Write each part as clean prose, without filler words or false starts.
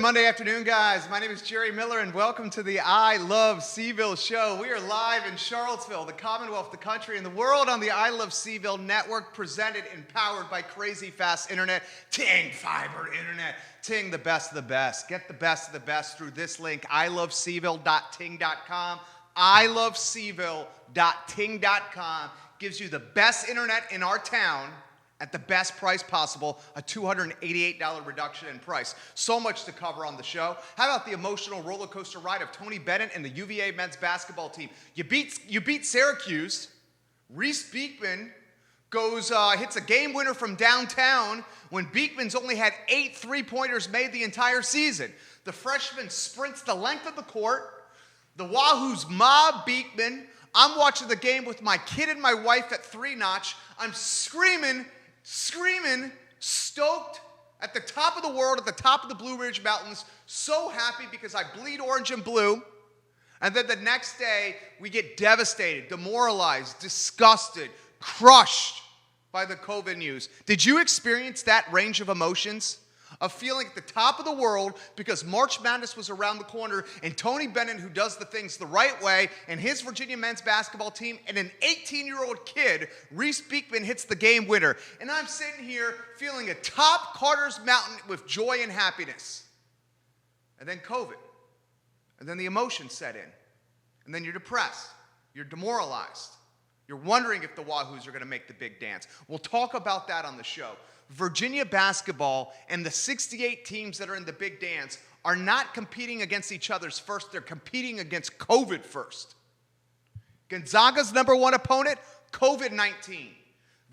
Monday afternoon, guys. My name is Jerry Miller, and welcome to the I Love CVille Show. We are live in Charlottesville, the Commonwealth, the country, and the world on the I Love CVille Network, presented and powered by crazy fast internet, Ting Fiber Internet. Ting, the best of the best. Get the best of the best through this link, ilovecville.ting.com. ilovecville.ting.com gives you the best internet in our town at the best price possible, a $288 reduction in price. So much to cover on the show. How about the emotional roller coaster ride of Tony Boden and the UVA men's basketball team? You beat Syracuse. Reese Beekman hits a game winner from downtown when Beekman's only had 8 3-pointers made the entire season. The freshman sprints the length of the court. The Wahoos mob Beekman. I'm watching the game with my kid and my wife at 3-notch. I'm screaming, stoked, at the top of the world, at the top of the Blue Ridge Mountains, so happy because I bleed orange and blue. And then the next day, we get devastated, demoralized, disgusted, crushed by the COVID news. Did you experience that range of emotions? Of feeling at the top of the world because March Madness was around the corner and Tony Bennett, who does the things the right way, and his Virginia men's basketball team, and an 18-year-old kid, Reese Beekman, hits the game winner. And I'm sitting here feeling atop Carter's Mountain with joy and happiness. And then COVID. And then the emotions set in. And then you're depressed. You're demoralized. You're wondering if the Wahoos are going to make the big dance. We'll talk about that on the show. Virginia basketball and the 68 teams that are in the big dance are not competing against each other's first. They're competing against COVID first. Gonzaga's number one opponent, COVID-19.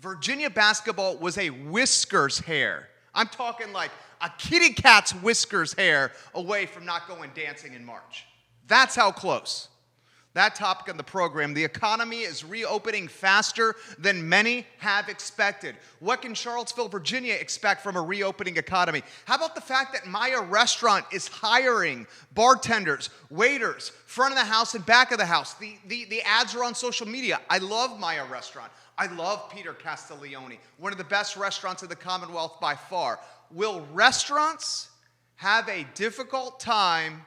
Virginia basketball was a whiskers hair. I'm talking like a kitty cat's whiskers hair away from not going dancing in March. That's how close. That topic on the program, the economy is reopening faster than many have expected. What can Charlottesville, Virginia expect from a reopening economy? How about the fact that Maya Restaurant is hiring bartenders, waiters, front of the house and back of the house? The ads are on social media. I love Maya Restaurant. I love Peter Castiglione, one of the best restaurants in the Commonwealth by far. Will restaurants have a difficult time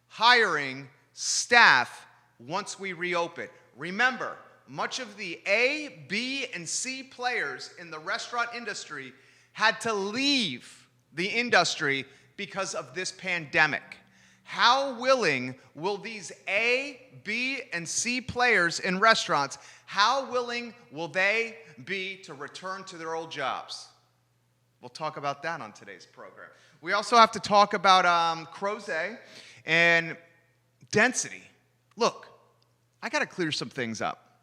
hiring staff once we reopen? Remember, much of the A, B, and C players in the restaurant industry had to leave the industry because of this pandemic. How willing will these A, B, and C players in restaurants, how willing will they be to return to their old jobs? We'll talk about that on today's program. We also have to talk about Crozet and density. Look, I got to clear some things up.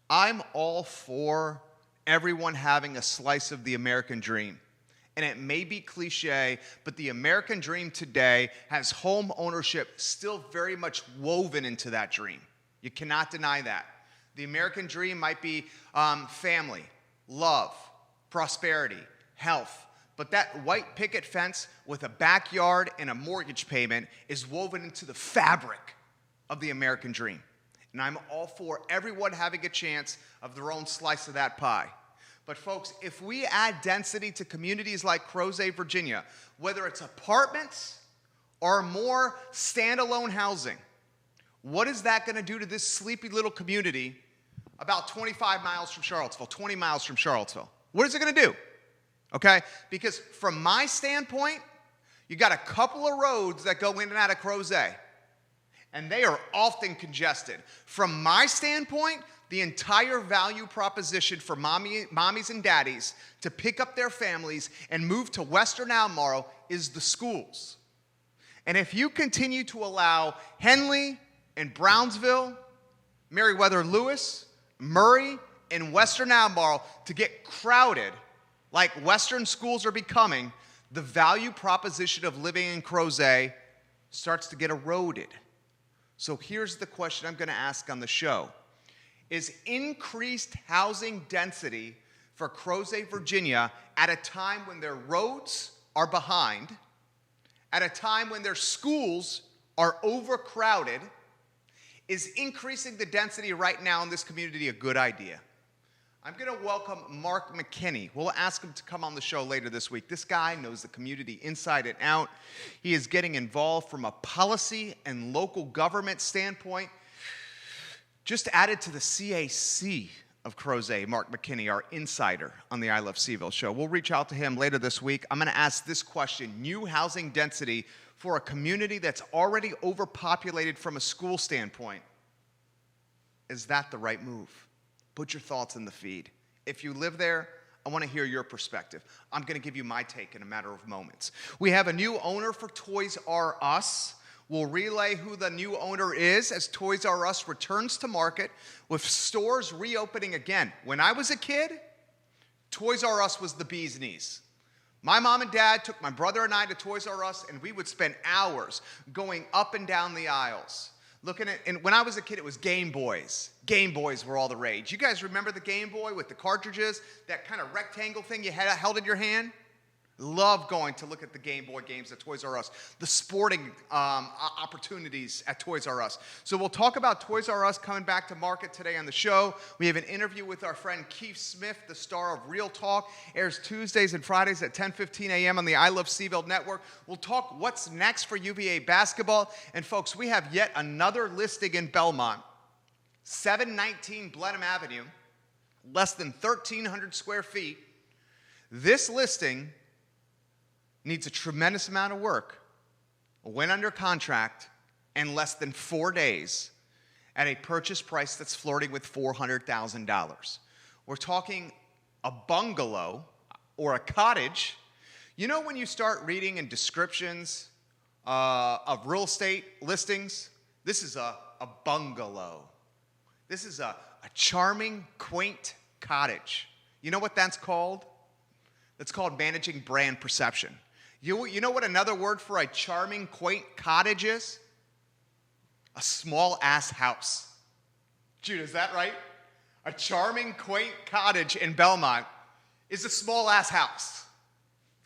I'm all for everyone having a slice of the American dream. And it may be cliche, but the American dream today has home ownership still very much woven into that dream. You cannot deny that. The American dream might be family, love, prosperity, health. But that white picket fence with a backyard and a mortgage payment is woven into the fabric of the American dream. And I'm all for everyone having a chance of their own slice of that pie. But folks, if we add density to communities like Crozet, Virginia, whether it's apartments or more standalone housing, what is that going to do to this sleepy little community about 25 miles from Charlottesville, 20 miles from Charlottesville? What is it going to do? Okay? Because from my standpoint, you got a couple of roads that go in and out of Crozet. And they are often congested. From my standpoint, the entire value proposition for mommies and daddies to pick up their families and move to Western Albemarle is the schools. And if you continue to allow Henley and Brownsville, Meriwether Lewis, Murray, and Western Albemarle to get crowded like Western schools are becoming, the value proposition of living in Crozet starts to get eroded. So here's the question I'm going to ask on the show. Is increased housing density for Crozet, Virginia, at a time when their roads are behind, at a time when their schools are overcrowded, is increasing the density right now in this community a good idea? I'm going to welcome Mark McKinney. We'll ask him to come on the show later this week. This guy knows the community inside and out. He is getting involved from a policy and local government standpoint. Just added to the CAC of Crozet, Mark McKinney, our insider on the I Love CVille show. We'll reach out to him later this week. I'm going to ask this question: new housing density for a community that's already overpopulated from a school standpoint. Is that the right move? Put your thoughts in the feed. If you live there, I want to hear your perspective. I'm going to give you my take in a matter of moments. We have a new owner for Toys R Us. We'll relay who the new owner is as Toys R Us returns to market with stores reopening again. When I was a kid, Toys R Us was the bee's knees. My mom and dad took my brother and I to Toys R Us, and we would spend hours going up and down the aisles. Looking at, and when I was a kid, it was Game Boys. Game Boys were all the rage. You guys remember the Game Boy with the cartridges, that kind of rectangle thing you held in your hand? Love going to look at the Game Boy games at Toys R Us, the sporting opportunities at Toys R Us. So we'll talk about Toys R Us coming back to market today on the show. We have an interview with our friend Keith Smith, the star of Real Talk. Airs Tuesdays and Fridays at 10:15 a.m. on the I Love CVille Network. We'll talk what's next for Uva Basketball. And folks, we have yet another listing in Belmont, 719 Blenheim Avenue, less than 1,300 square feet. This listing needs a tremendous amount of work, went under contract in less than 4 days at a purchase price that's flirting with $400,000. We're talking a bungalow or a cottage. You know when you start reading in descriptions of real estate listings, this is a bungalow. This is a charming, quaint cottage. You know what that's called? That's called managing brand perception. You know what another word for a charming, quaint cottage is? A small-ass house. Jude, is that right? A charming, quaint cottage in Belmont is a small-ass house.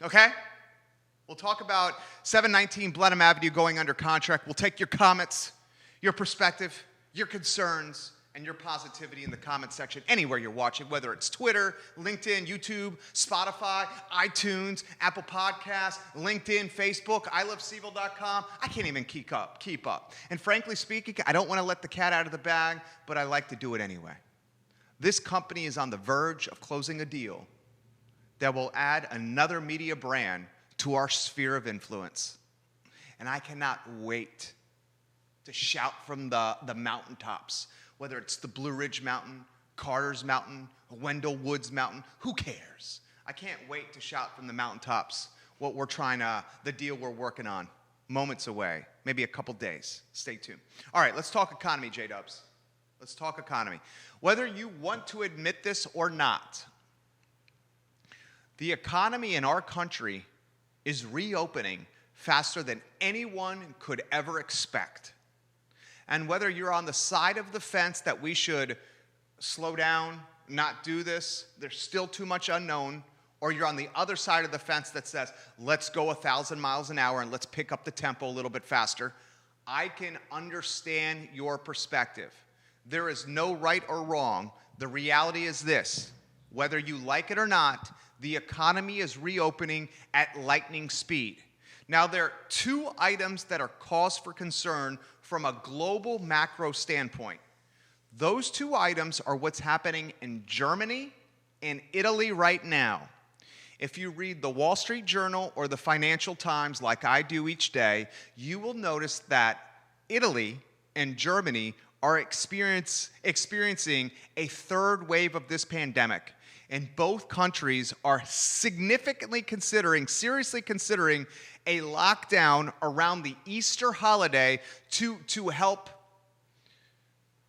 Okay? We'll talk about 719 Blenheim Avenue going under contract. We'll take your comments, your perspective, your concerns, and your positivity in the comment section anywhere you're watching, whether it's Twitter, LinkedIn, YouTube, Spotify, iTunes, Apple Podcasts, LinkedIn, Facebook, ilovecville.com. I can't even keep up. And frankly speaking, I don't want to let the cat out of the bag, but I like to do it anyway. This company is on the verge of closing a deal that will add another media brand to our sphere of influence. And I cannot wait to shout from the mountaintops, whether it's the Blue Ridge Mountain, Carter's Mountain, Wendell Woods Mountain, who cares? I can't wait to shout from the mountaintops what the deal we're working on, moments away, maybe a couple days. Stay tuned. All right, let's talk economy, J-Dubs. Let's talk economy. Whether you want to admit this or not, the economy in our country is reopening faster than anyone could ever expect. And whether you're on the side of the fence that we should slow down, not do this, there's still too much unknown, or you're on the other side of the fence that says, let's go 1,000 miles an hour and let's pick up the tempo a little bit faster, I can understand your perspective. There is no right or wrong. The reality is this: whether you like it or not, the economy is reopening at lightning speed. Now, there are two items that are cause for concern from a global macro standpoint. Those two items are what's happening in Germany and Italy right now. If you read the Wall Street Journal or the Financial Times like I do each day, you will notice that Italy and Germany are experiencing a third wave of this pandemic. And both countries are seriously considering a lockdown around the Easter holiday to help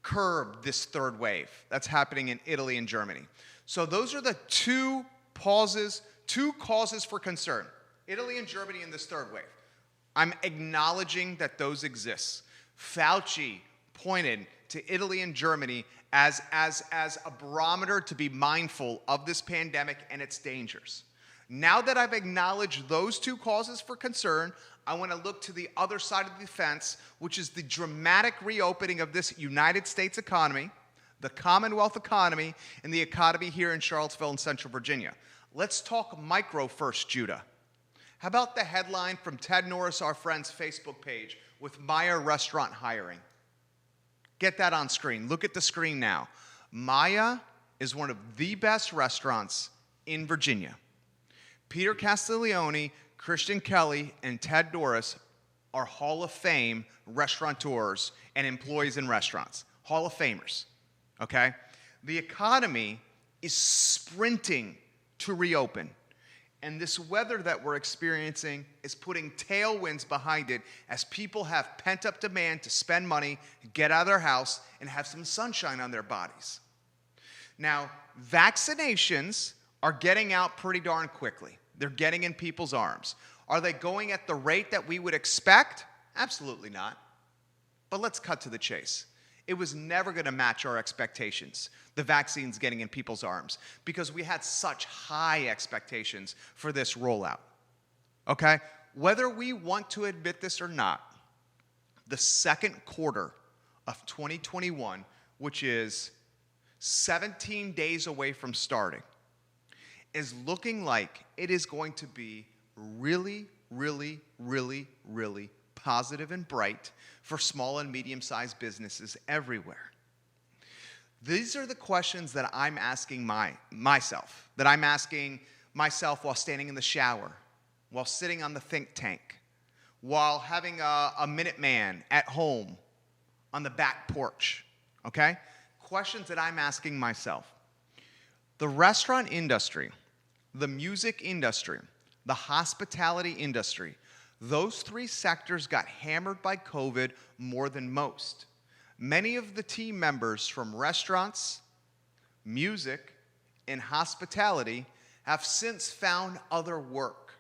curb this third wave that's happening in Italy and Germany. So those are the two causes for concern: Italy and Germany in this third wave. I'm acknowledging that those exist. Fauci pointed to Italy and Germany as a barometer to be mindful of this pandemic and its dangers. Now that I've acknowledged those two causes for concern, I want to look to the other side of the fence, which is the dramatic reopening of this United States economy, the Commonwealth economy, and the economy here in Charlottesville and Central Virginia. Let's talk micro first, Judah. How about the headline from Ted Norris, our friend's Facebook page, with Maya Restaurant hiring? Get that on screen. Look at the screen now. Maya is one of the best restaurants in Virginia. Peter Castiglione, Christian Kelly, and Ted Norris are Hall of Fame restaurateurs and employees in restaurants. Hall of Famers, okay? The economy is sprinting to reopen. And this weather that we're experiencing is putting tailwinds behind it as people have pent-up demand to spend money, get out of their house, and have some sunshine on their bodies. Now, vaccinations are getting out pretty darn quickly. They're getting in people's arms. Are they going at the rate that we would expect? Absolutely not. But let's cut to the chase. It was never going to match our expectations, the vaccines getting in people's arms, because we had such high expectations for this rollout. Okay? Whether we want to admit this or not, the second quarter of 2021, which is 17 days away from starting, is looking like it is going to be really, really, really, really positive and bright for small and medium-sized businesses everywhere. These are the questions that I'm asking myself, that I'm asking myself while standing in the shower, while sitting on the think tank, while having a Minuteman at home on the back porch, okay? Questions that I'm asking myself. The restaurant industry, the music industry, the hospitality industry, those three sectors got hammered by COVID more than most. Many of the team members from restaurants, music, and hospitality have since found other work.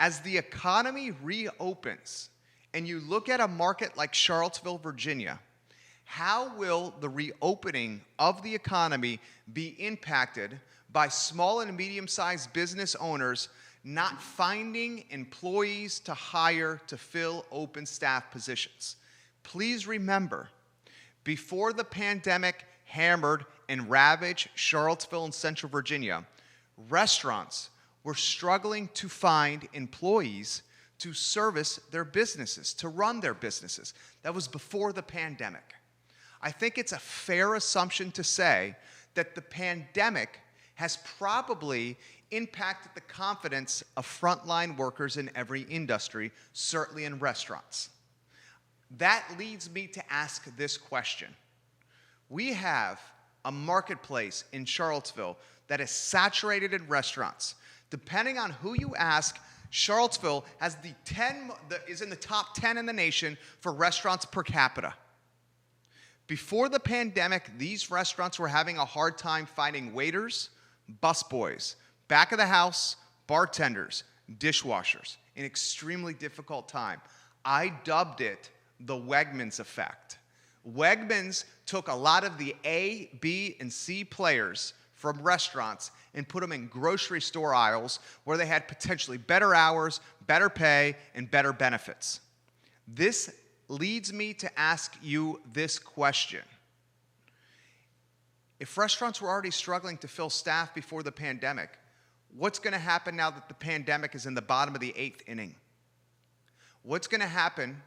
As the economy reopens, and you look at a market like Charlottesville, Virginia, how will the reopening of the economy be impacted by small and medium-sized business owners not finding employees to hire to fill open staff positions? Please remember, before the pandemic hammered and ravaged Charlottesville and Central Virginia, restaurants were struggling to find employees to service their businesses, to run their businesses. That was before the pandemic. I think it's a fair assumption to say that the pandemic has probably impacted the confidence of frontline workers in every industry, certainly in restaurants. That leads me to ask this question. We have a marketplace in Charlottesville that is saturated in restaurants. Depending on who you ask, Charlottesville has is in the top 10 in the nation for restaurants per capita. Before the pandemic, these restaurants were having a hard time finding waiters, busboys, back of the house, bartenders, dishwashers. An extremely difficult time. I dubbed it the Wegmans Effect. Wegmans took a lot of the A, B, and C players from restaurants and put them in grocery store aisles where they had potentially better hours, better pay, and better benefits. This leads me to ask you this question. If restaurants were already struggling to fill staff before the pandemic, what's going to happen now that the pandemic is in the bottom of the 8th inning? What's going to happen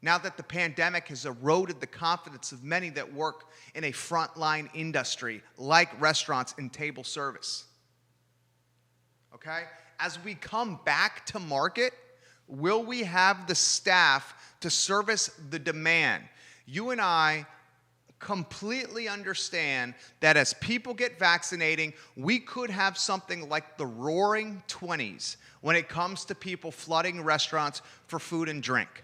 now that the pandemic has eroded the confidence of many that work in a frontline industry like restaurants and table service? Okay? As we come back to market, will we have the staff to service the demand? You and I completely understand that as people get vaccinating, we could have something like the Roaring 20s when it comes to people flooding restaurants for food and drink.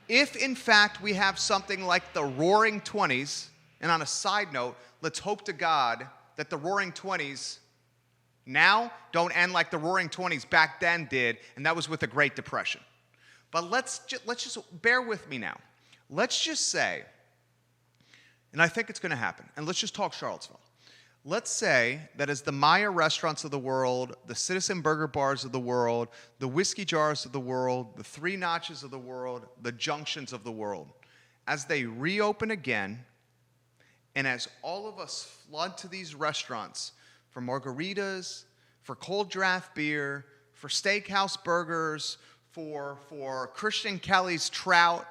If, in fact, we have something like the Roaring 20s, and on a side note, let's hope to God that the Roaring 20s now don't end like the Roaring 20s back then did, and that was with the Great Depression. But let's just bear with me now. Let's just say, and I think it's going to happen, and let's just talk Charlottesville. Let's say that as the Maya restaurants of the world, the Citizen Burger bars of the world, the Whiskey Jars of the world, the Three Notches of the world, the Junctions of the world, as they reopen again And as all of us flood to these restaurants for margaritas, for cold draft beer, for steakhouse burgers, for Christian Kelly's trout,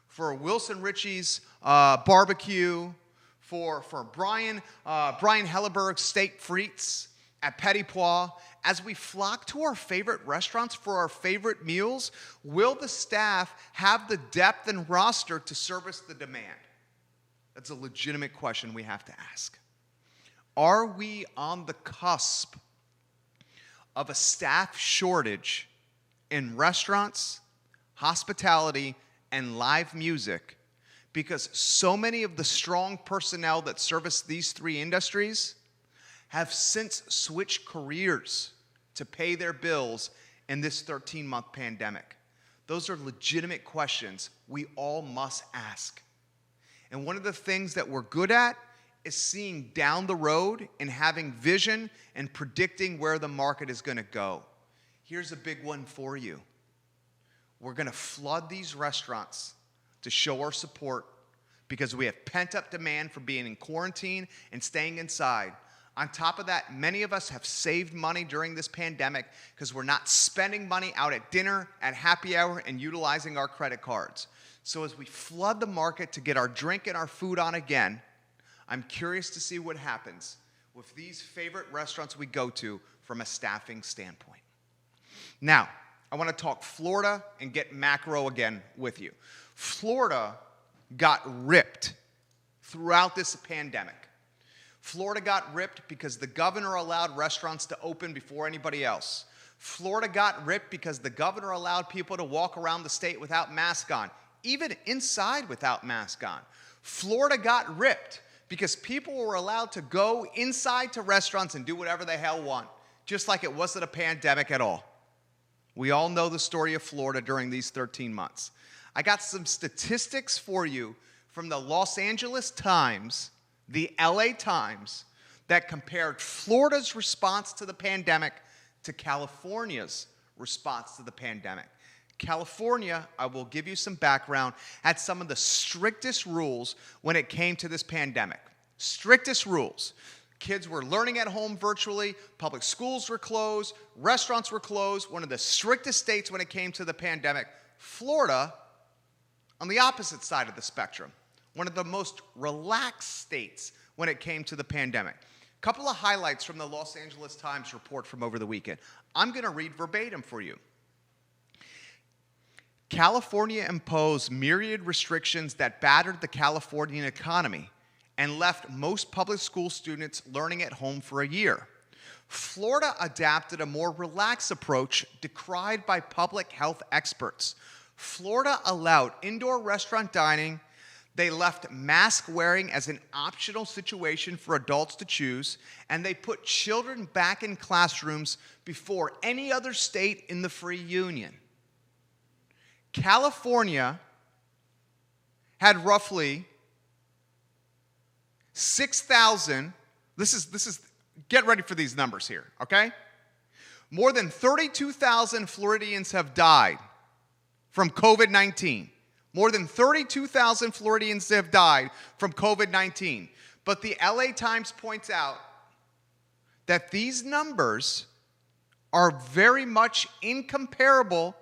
for Wilson Ritchie's barbecue, for Brian Helleberg's steak frites at Petit Pois, as we flock to our favorite restaurants for our favorite meals, will the staff have the depth and roster to service the demand? That's a legitimate question we have to ask. Are we on the cusp of a staff shortage in restaurants, hospitality, and live music because so many of the strong personnel that service these three industries have since switched careers to pay their bills in this 13-month pandemic? Those are legitimate questions we all must ask. And one of the things that we're good at is seeing down the road and having vision and predicting where the market is going to go. Here's a big one for you. We're going to flood these restaurants to show our support because we have pent-up demand for being in quarantine and staying inside. On top of that, many of us have saved money during this pandemic because we're not spending money out at dinner, at happy hour, and utilizing our credit cards. So as we flood the market to get our drink and our food on again, I'm curious to see what happens with these favorite restaurants we go to from a staffing standpoint. Now, I want to talk Florida and get macro again with you. Florida got ripped throughout this pandemic. Florida got ripped because the governor allowed restaurants to open before anybody else. Florida got ripped because the governor allowed people to walk around the state without masks on, even inside without masks on. Florida got ripped because people were allowed to go inside to restaurants and do whatever the hell want, just like it wasn't a pandemic at all. We all know the story of Florida during these 13 months. I got some statistics for you from the Los Angeles Times, the LA Times, that compared Florida's response to the pandemic to California's response to the pandemic. California, I will give you some background, had some of the strictest rules when it came to this pandemic. Strictest rules. Kids were learning at home virtually, public schools were closed, restaurants were closed, one of the strictest states when it came to the pandemic. Florida, on the opposite side of the spectrum, one of the most relaxed states when it came to the pandemic. A couple of highlights from the Los Angeles Times report from over the weekend. I'm going to read verbatim for you. California imposed myriad restrictions that battered the Californian economy and left most public school students learning at home for a year. Florida adapted a more relaxed approach decried by public health experts. Florida allowed indoor restaurant dining. They left mask wearing as an optional situation for adults to choose, and they put children back in classrooms before any other state in the free union. California had roughly 6,000, this is, get ready for these numbers here, okay? More than 32,000 Floridians have died from COVID-19. More than 32,000 Floridians have died from COVID-19. But the LA Times points out that these numbers are very much incomparable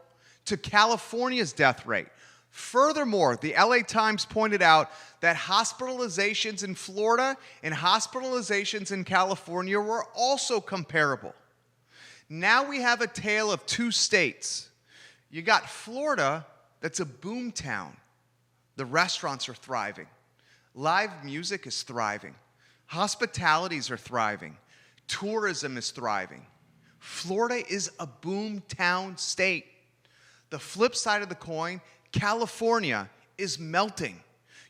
to California's death rate. Furthermore, the LA Times pointed out that hospitalizations in Florida and hospitalizations in California were also comparable. Now we have a tale of two states. You got Florida, that's a boom town. The restaurants are thriving. Live music is thriving. Hospitalities are thriving. Tourism is thriving. Florida is a boom town state. The flip side of the coin, California is melting.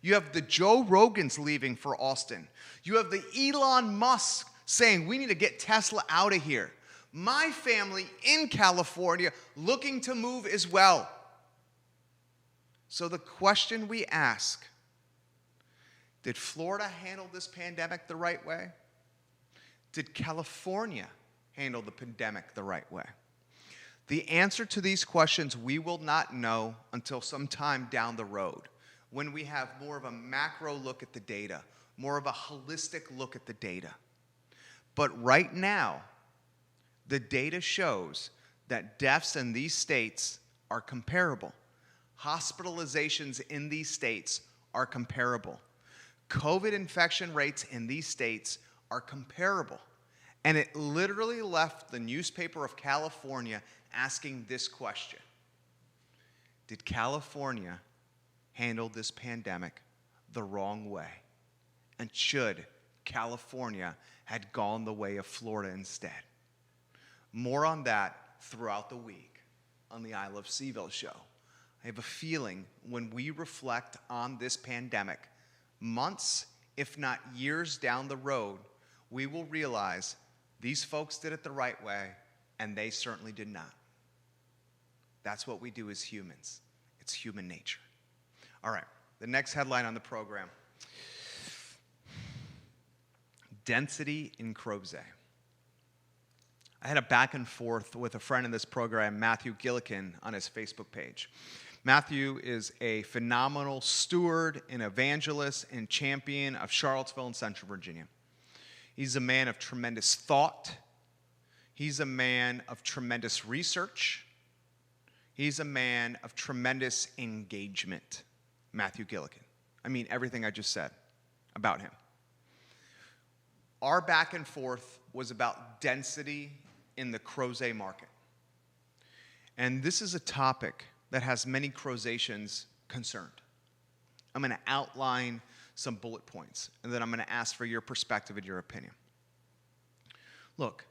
You have the Joe Rogans leaving for Austin. You have the Elon Musk saying, we need to get Tesla out of here. My family in California looking to move as well. So the question we ask, did Florida handle this pandemic the right way? Did California handle the pandemic the right way? The answer to these questions we will not know until sometime down the road, when we have more of a macro look at the data, more of a holistic look at the data. But right now, the data shows that deaths in these states are comparable. Hospitalizations in these states are comparable. COVID infection rates in these states are comparable. And it literally left the newspaper of California asking this question: did California handle this pandemic the wrong way? And should California had gone the way of Florida instead? More on that throughout the week on the I Love CVille Show. I have a feeling when we reflect on this pandemic, months, if not years down the road, we will realize these folks did it the right way, and they certainly did not. That's what we do as humans. It's human nature. All right, the next headline on the program: density in Crozet. I had a back and forth with a friend in this program, Matthew Gillikin, on his Facebook page. Matthew is a phenomenal steward and evangelist and champion of Charlottesville and Central Virginia. He's a man of tremendous thought. He's a man of tremendous research. He's a man of tremendous engagement, Matthew Gillikin. I mean, everything I just said about him. Our back and forth was about density in the Crozet market. And this is a topic that has many Crozetians concerned. I'm going to outline some bullet points, and then I'm going to ask for your perspective and your opinion. Look,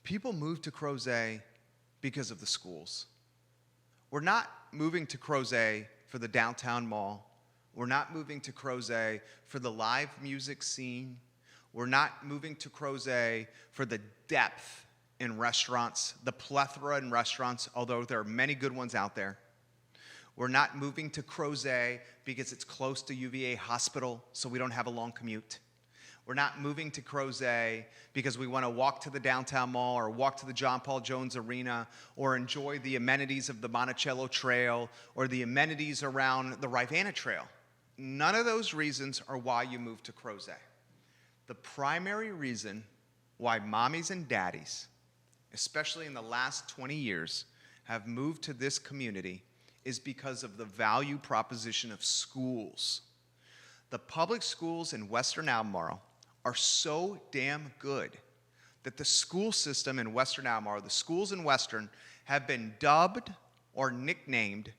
people move to Crozet because of the schools. We're not moving to Crozet for the downtown mall. We're not moving to Crozet for the live music scene. We're not moving to Crozet for the depth in restaurants, the plethora in restaurants, although there are many good ones out there. We're not moving to Crozet because it's close to UVA Hospital, so we don't have a long commute. We're not moving to Crozet because we want to walk to the downtown mall or walk to the John Paul Jones Arena or enjoy the amenities of the Monticello Trail or the amenities around the Rivanna Trail. None of those reasons are why you move to Crozet. The primary reason why mommies and daddies, especially in the last 20 years, have moved to this community is because of the value proposition of schools. The public schools in Western Albemarle are so damn good that the school system in Western Albemarle, the schools in Western, have been dubbed or nicknamed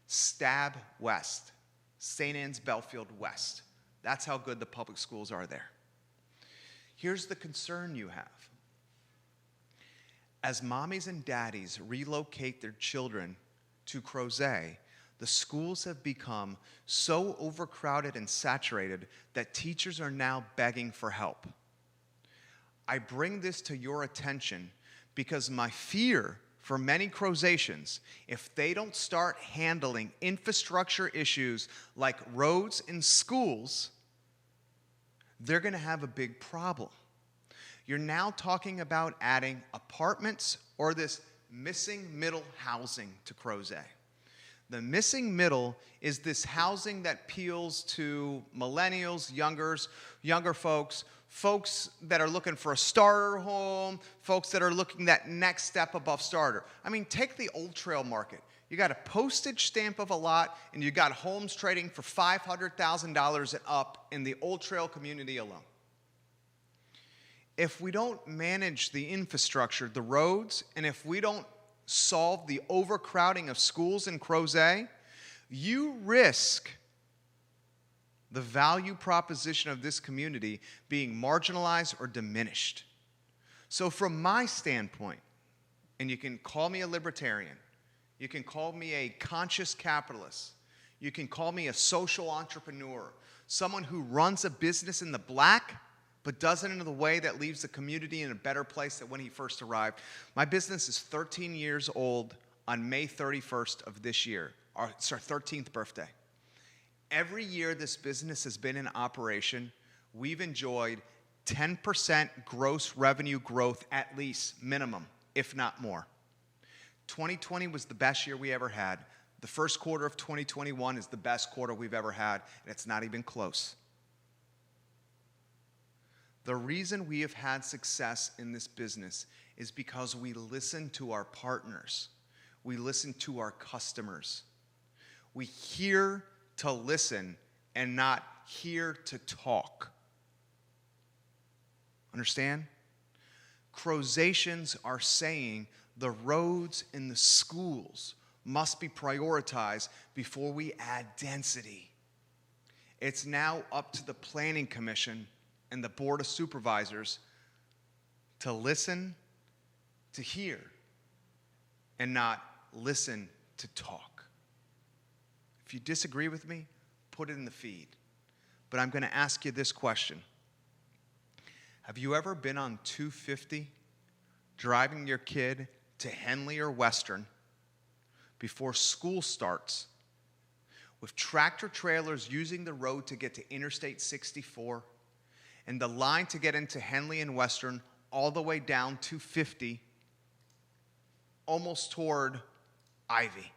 Stab West, St. Anne's Belfield West. That's how good the public schools are there. Here's the concern you have. As mommies and daddies relocate their children to Crozet, the schools have become so overcrowded and saturated that teachers are now begging for help. I bring this to your attention because my fear for many Crozetians, if they don't start handling infrastructure issues like roads and schools, they're going to have a big problem. You're now talking about adding apartments or this missing middle housing to Crozet. The missing middle is this housing that appeals to millennials, younger folks, folks that are looking for a starter home, folks that are looking that next step above starter. I mean, take the Old Trail market. You got a postage stamp of a lot, and you got homes trading for $500,000 and up in the Old Trail community alone. If we don't manage the infrastructure, the roads, and if we don't solve the overcrowding of schools in Crozet, you risk the value proposition of this community being marginalized or diminished. So from my standpoint, and you can call me a libertarian, you can call me a conscious capitalist, you can call me a social entrepreneur, someone who runs a business in the black but does it in a way that leaves the community in a better place than when he first arrived. My business is 13 years old on May 31st of this year. It's our 13th birthday. Every year this business has been in operation, we've enjoyed 10% gross revenue growth at least, minimum, if not more. 2020 was the best year we ever had. The first quarter of 2021 is the best quarter we've ever had, and it's not even close. The reason we have had success in this business is because we listen to our partners. We listen to our customers. We hear to listen and not hear to talk. Understand? Crozetians are saying the roads in the schools must be prioritized before we add density. It's now up to the Planning Commission and the Board of Supervisors to listen, to hear, and not listen to talk. If you disagree with me, put it in the feed. But I'm going to ask you this question. Have you ever been on 250 driving your kid to Henley or Western before school starts with tractor trailers using the road to get to Interstate 64 and the line to get into Henley and Western all the way down 250 almost toward Ivy?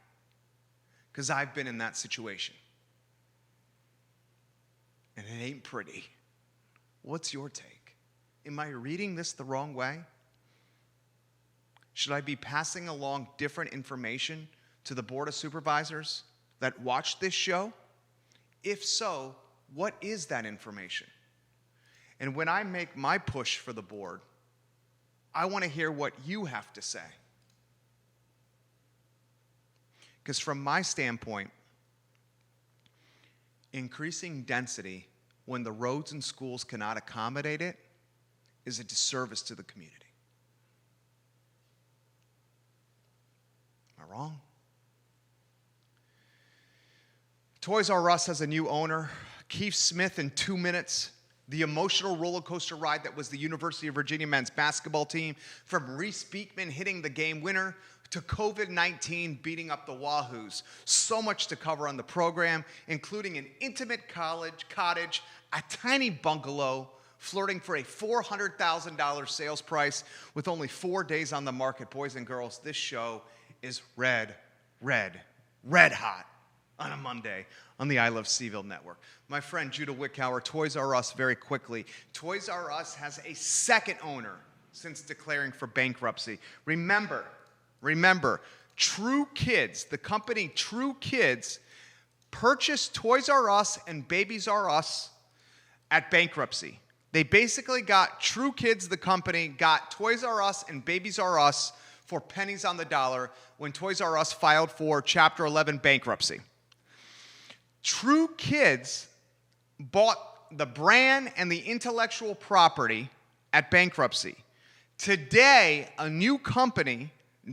Because I've been in that situation. And it ain't pretty. What's your take? Am I reading this the wrong way? Should I be passing along different information to the Board of Supervisors that watch this show? If so, what is that information? And when I make my push for the board, I want to hear what you have to say. Because from my standpoint, increasing density when the roads and schools cannot accommodate it is a disservice to the community. Am I wrong? Toys R Us has a new owner, Keith Smith, in 2 minutes. The emotional roller coaster ride that was the University of Virginia men's basketball team, from Reese Beekman hitting the game winner to COVID-19 beating up the Wahoos. So much to cover on the program, including an intimate cottage, a tiny bungalow, flirting for a $400,000 sales price with only 4 days on the market. Boys and girls, this show is red hot on a Monday on the I Love CVille Network. My friend Judah Wickower, Toys R Us, very quickly. Toys R Us has a second owner since declaring for bankruptcy. Remember, True Kids, the company True Kids, purchased Toys R Us and Babies R Us at bankruptcy. They basically got True Kids, the company, got Toys R Us and Babies R Us for pennies on the dollar when Toys R Us filed for Chapter 11 bankruptcy. True Kids bought the brand and the intellectual property at bankruptcy. Today, a new company,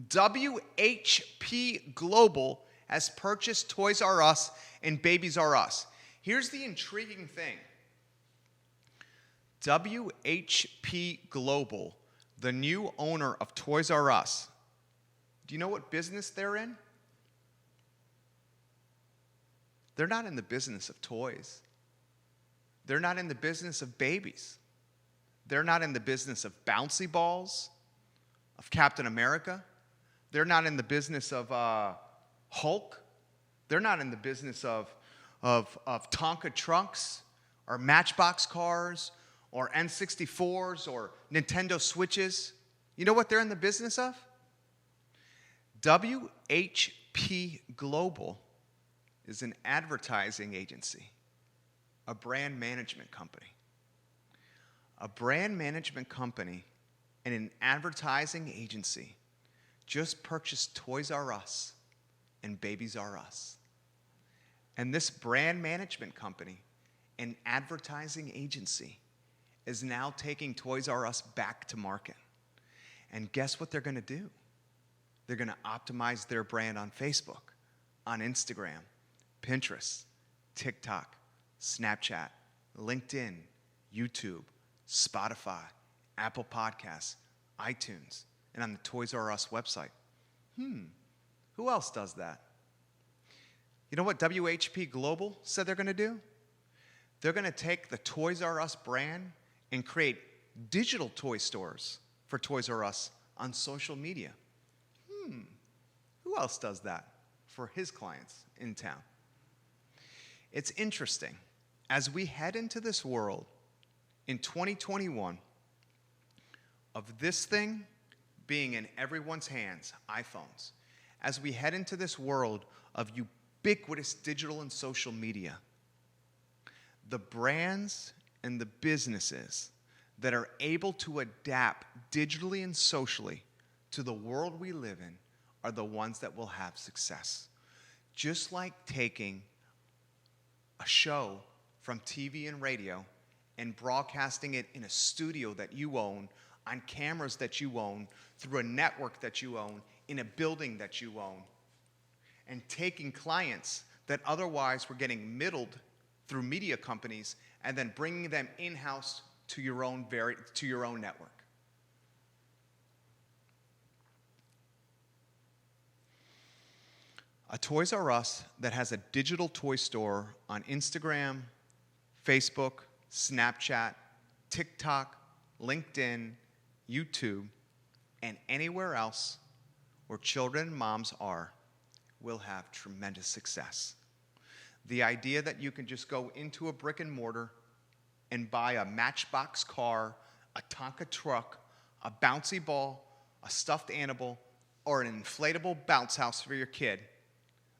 WHP Global, has purchased Toys R Us and Babies R Us. Here's the intriguing thing. WHP Global, the new owner of Toys R Us, do you know what business they're in? They're not in the business of toys. They're not in the business of babies. They're not in the business of bouncy balls, of Captain America. They're not in the business of Hulk. They're not in the business of Tonka trucks or Matchbox cars or N64s or Nintendo Switches. You know what they're in the business of? WHP Global is an advertising agency, a brand management company. A brand management company and an advertising agency just purchased Toys R Us and Babies R Us. And this brand management company and advertising agency is now taking Toys R Us back to market. And guess what they're going to do? They're going to optimize their brand on Facebook, on Instagram, Pinterest, TikTok, Snapchat, LinkedIn, YouTube, Spotify, Apple Podcasts, iTunes, and on the Toys R Us website. Who else does that? You know what WHP Global said they're going to do? They're going to take the Toys R Us brand and create digital toy stores for Toys R Us on social media. Who else does that for his clients in town? It's interesting. As we head into this world in 2021 of this thing being in everyone's hands, iPhones, as we head into this world of ubiquitous digital and social media, the brands and the businesses that are able to adapt digitally and socially to the world we live in are the ones that will have success. Just like taking a show from TV and radio and broadcasting it in a studio that you own, on cameras that you own, through a network that you own, in a building that you own, and taking clients that otherwise were getting middled through media companies and then bringing them in-house to your own network. A Toys R Us that has a digital toy store on Instagram, Facebook, Snapchat, TikTok, LinkedIn, YouTube, and anywhere else where children and moms are, will have tremendous success. The idea that you can just go into a brick and mortar and buy a Matchbox car, a Tonka truck, a bouncy ball, a stuffed animal, or an inflatable bounce house for your kid,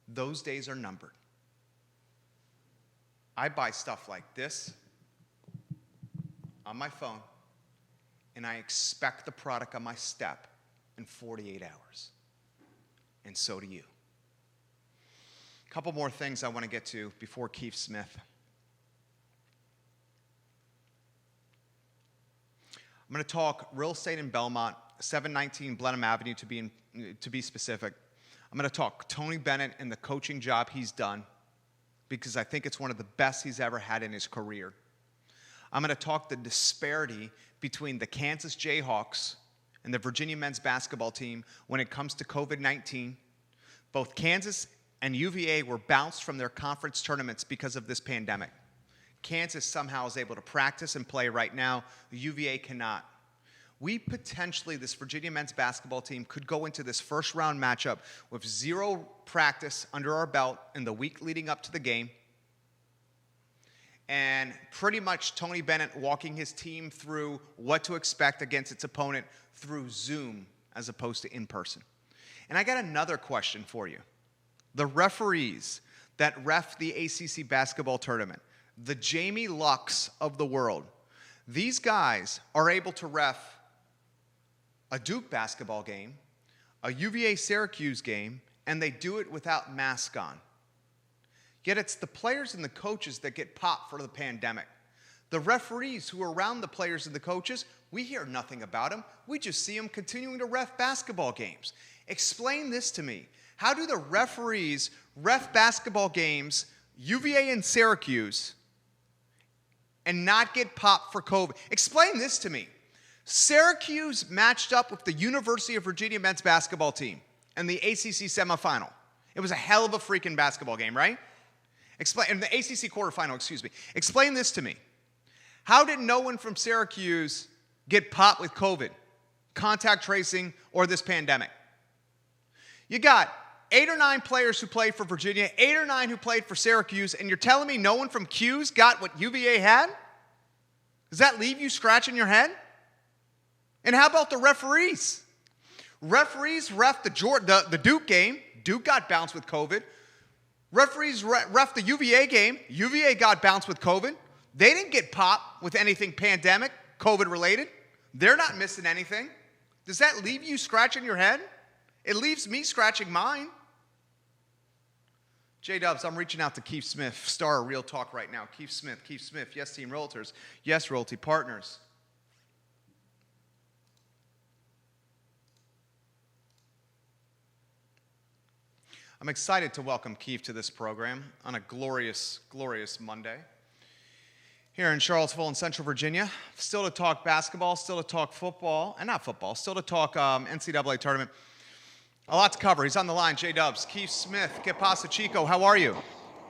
those days are numbered. I buy stuff like this on my phone, and I expect the product on my step in 48 hours. And so do you. A couple more things I want to get to before Keith Smith. I'm going to talk real estate in Belmont, 719 Blenheim Avenue to be specific. I'm going to talk Tony Bennett and the coaching job he's done, because I think it's one of the best he's ever had in his career. I'm going to talk the disparity between the Kansas Jayhawks and the Virginia men's basketball team when it comes to COVID-19. Both Kansas and UVA were bounced from their conference tournaments because of this pandemic. Kansas somehow is able to practice and play right now. The UVA cannot. We potentially, this Virginia men's basketball team, could go into this first round matchup with zero practice under our belt in the week leading up to the game. And pretty much Tony Bennett walking his team through what to expect against its opponent through Zoom as opposed to in person. And I got another question for you. The referees that ref the ACC basketball tournament, the Jamie Lucks of the world, these guys are able to ref a Duke basketball game, a UVA-Syracuse game, and they do it without masks on. Yet it's the players and the coaches that get popped for the pandemic. The referees who are around the players and the coaches, we hear nothing about them. We just see them continuing to ref basketball games. Explain this to me. How do the referees ref basketball games, UVA and Syracuse, and not get popped for COVID? Explain this to me. Syracuse matched up with the University of Virginia men's basketball team in the ACC semifinal. It was a hell of a freaking basketball game, right? In the ACC quarterfinal, excuse me. Explain this to me. How did no one from Syracuse get popped with COVID, contact tracing, or this pandemic? You got 8 or 9 players who played for Virginia, 8 or 9 who played for Syracuse, and you're telling me no one from Q's got what UVA had? Does that leave you scratching your head? And how about the referees? Referees ref the Duke game. Duke got bounced with COVID. Referees ref the UVA game. UVA got bounced with COVID. They didn't get popped with anything pandemic, COVID related. They're not missing anything. Does that leave you scratching your head? It leaves me scratching mine. J-Dubs, I'm reaching out to Keith Smith, star of Real Talk right now. Keith Smith, yes, Team Realtors, yes, Realty Partners. I'm excited to welcome Keith to this program on a glorious, glorious Monday here in Charlottesville in Central Virginia. Still to talk basketball, still to talk football, and not football, still to talk NCAA tournament. A lot to cover. He's on the line, J-Dubs. Keith Smith, Que Pasa Chico, how are you?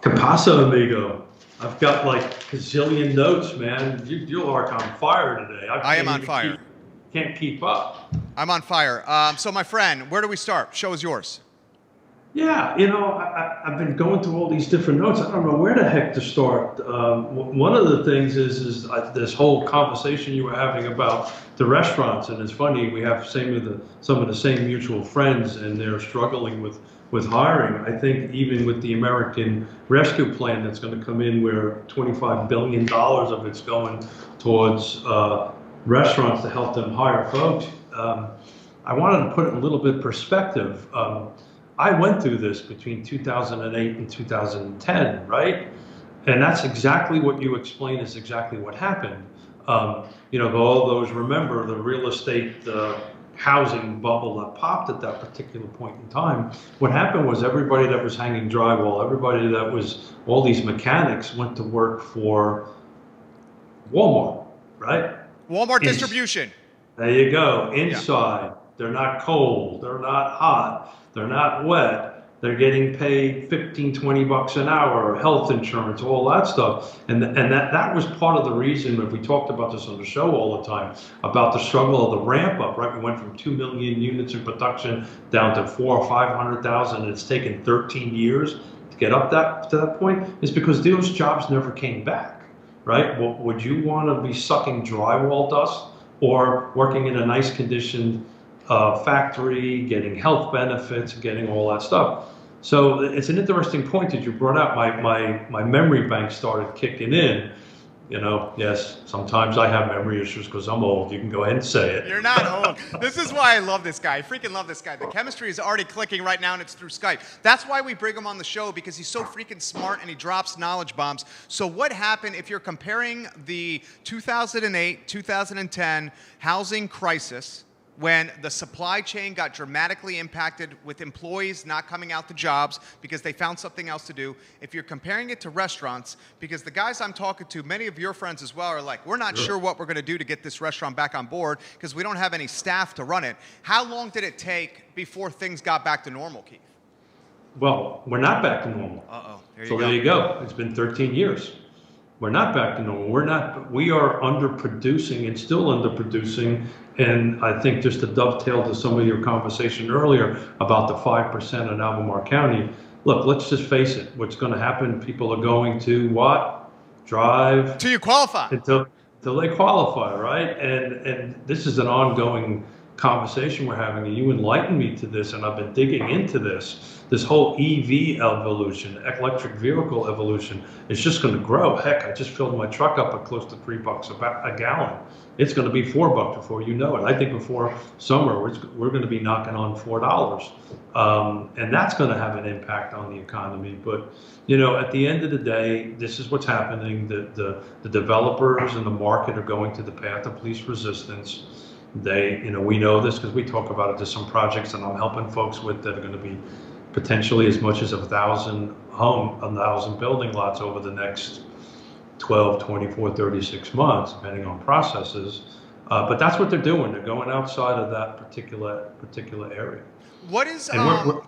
Que pasa, amigo? I've got like a gazillion notes, man. You're like on fire today. I am on fire. Can't keep up. I'm on fire. So my friend, where do we start? Show is yours. Yeah, I've been going through all these different notes. I don't know where the heck to start. One of the things is this whole conversation you were having about the restaurants, and it's funny, we have some of the same mutual friends, and they're struggling with hiring. I think even with the American Rescue Plan that's going to come in, where $25 billion of it's going towards restaurants to help them hire folks. I wanted to put it in a little bit perspective. I went through this between 2008 and 2010, right? And that's exactly what you explained is exactly what happened. All those, remember the real estate housing bubble that popped at that particular point in time. What happened was everybody that was hanging drywall, everybody that was, all these mechanics went to work for Walmart, right? Walmart distribution. There you go. Inside, they're not cold, they're not hot, they're not wet. They're getting paid 15, 20 bucks an hour, health insurance, all that stuff. And that was part of the reason that we talked about this on the show all the time, about the struggle of the ramp up, right? We went from 2 million units in production down to 400,000 or 500,000. It's taken 13 years to get up to that point. It's because those jobs never came back, right? Well, would you want to be sucking drywall dust or working in a nice conditioned factory, getting health benefits, getting all that stuff? So it's an interesting point that you brought up. My memory bank started kicking in. Yes, sometimes I have memory issues because I'm old. You can go ahead and say it. You're not old. This is why I love this guy. I freaking love this guy. The chemistry is already clicking right now, and it's through Skype. That's why we bring him on the show, because he's so freaking smart and he drops knowledge bombs. So what happened if you're comparing the 2008, 2010 housing crisis, when the supply chain got dramatically impacted with employees not coming out to jobs because they found something else to do. If you're comparing it to restaurants, because the guys I'm talking to, many of your friends as well, are like, we're not sure what we're going to do to get this restaurant back on board because we don't have any staff to run it. How long did it take before things got back to normal, Keith? Well, we're not back to normal. There you go. It's been 13 years. We're not back to normal. We are underproducing and still underproducing. And I think just to dovetail to some of your conversation earlier about the 5% in Albemarle County, look, let's just face it. What's going to happen, people are going to what? Drive. Till you qualify. Until they qualify, right? And this is an ongoing conversation we're having, and you enlightened me to this, and I've been digging into this whole EV evolution, electric vehicle evolution. It's just going to grow. Heck, I just filled my truck up at close to $3 a gallon. It's going to be $4 before you know it. I think before summer we're going to be knocking on $4, and that's going to have an impact on the economy. But at the end of the day, this is what's happening. The developers and the market are going to the path of least resistance. We know this because we talk about it. There's some projects that I'm helping folks with that are going to be potentially as much as 1,000 building lots over the next 12, 24, 36 months, depending on processes. But that's what they're doing. They're going outside of that particular area. What is,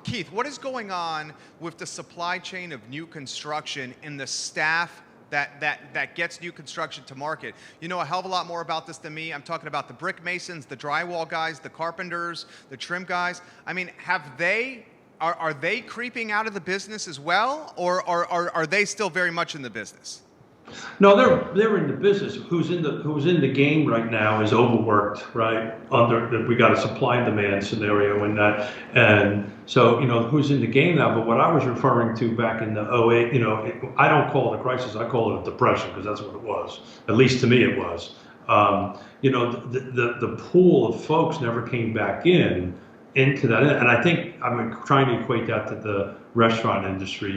Keith, what is going on with the supply chain of new construction and the staff that gets new construction to market? You know a hell of a lot more about this than me. I'm talking about the brick masons, the drywall guys, the carpenters, the trim guys. I mean, are they creeping out of the business as well, or are they still very much in the business? No, they're in the business. Who's in the game right now is overworked, right? We got a supply and demand scenario in that, and so who's in the game now. But what I was referring to back in the 08, I don't call it a crisis. I call it a depression because that's what it was. At least to me, it was. The pool of folks never came back into that, and I think I'm trying to equate that to the restaurant industry.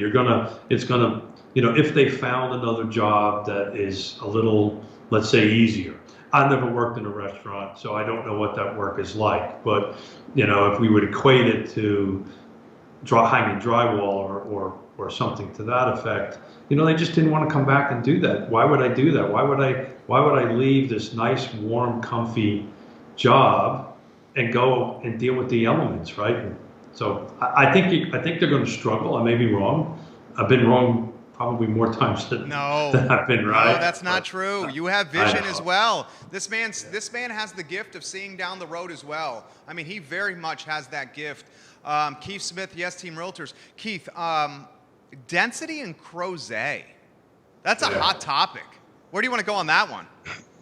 If they found another job that is a little, let's say, easier. I've never worked in a restaurant, so I don't know what that work is like. But if we would equate it to hanging drywall or something to that effect, they just didn't want to come back and do that. Why would I do that? Why would I leave this nice, warm, comfy job and go and deal with the elements, right? So I think they're going to struggle. I may be wrong. I've been wrong probably more times than No, I've been right. no, that's not true. You have I vision know. as well. This man has the gift of seeing down the road as well. I mean, he very much has that gift. Keith Smith, Yes Team Realtors. Keith, density in Crozet. That's a hot topic. Where do you want to go on that one?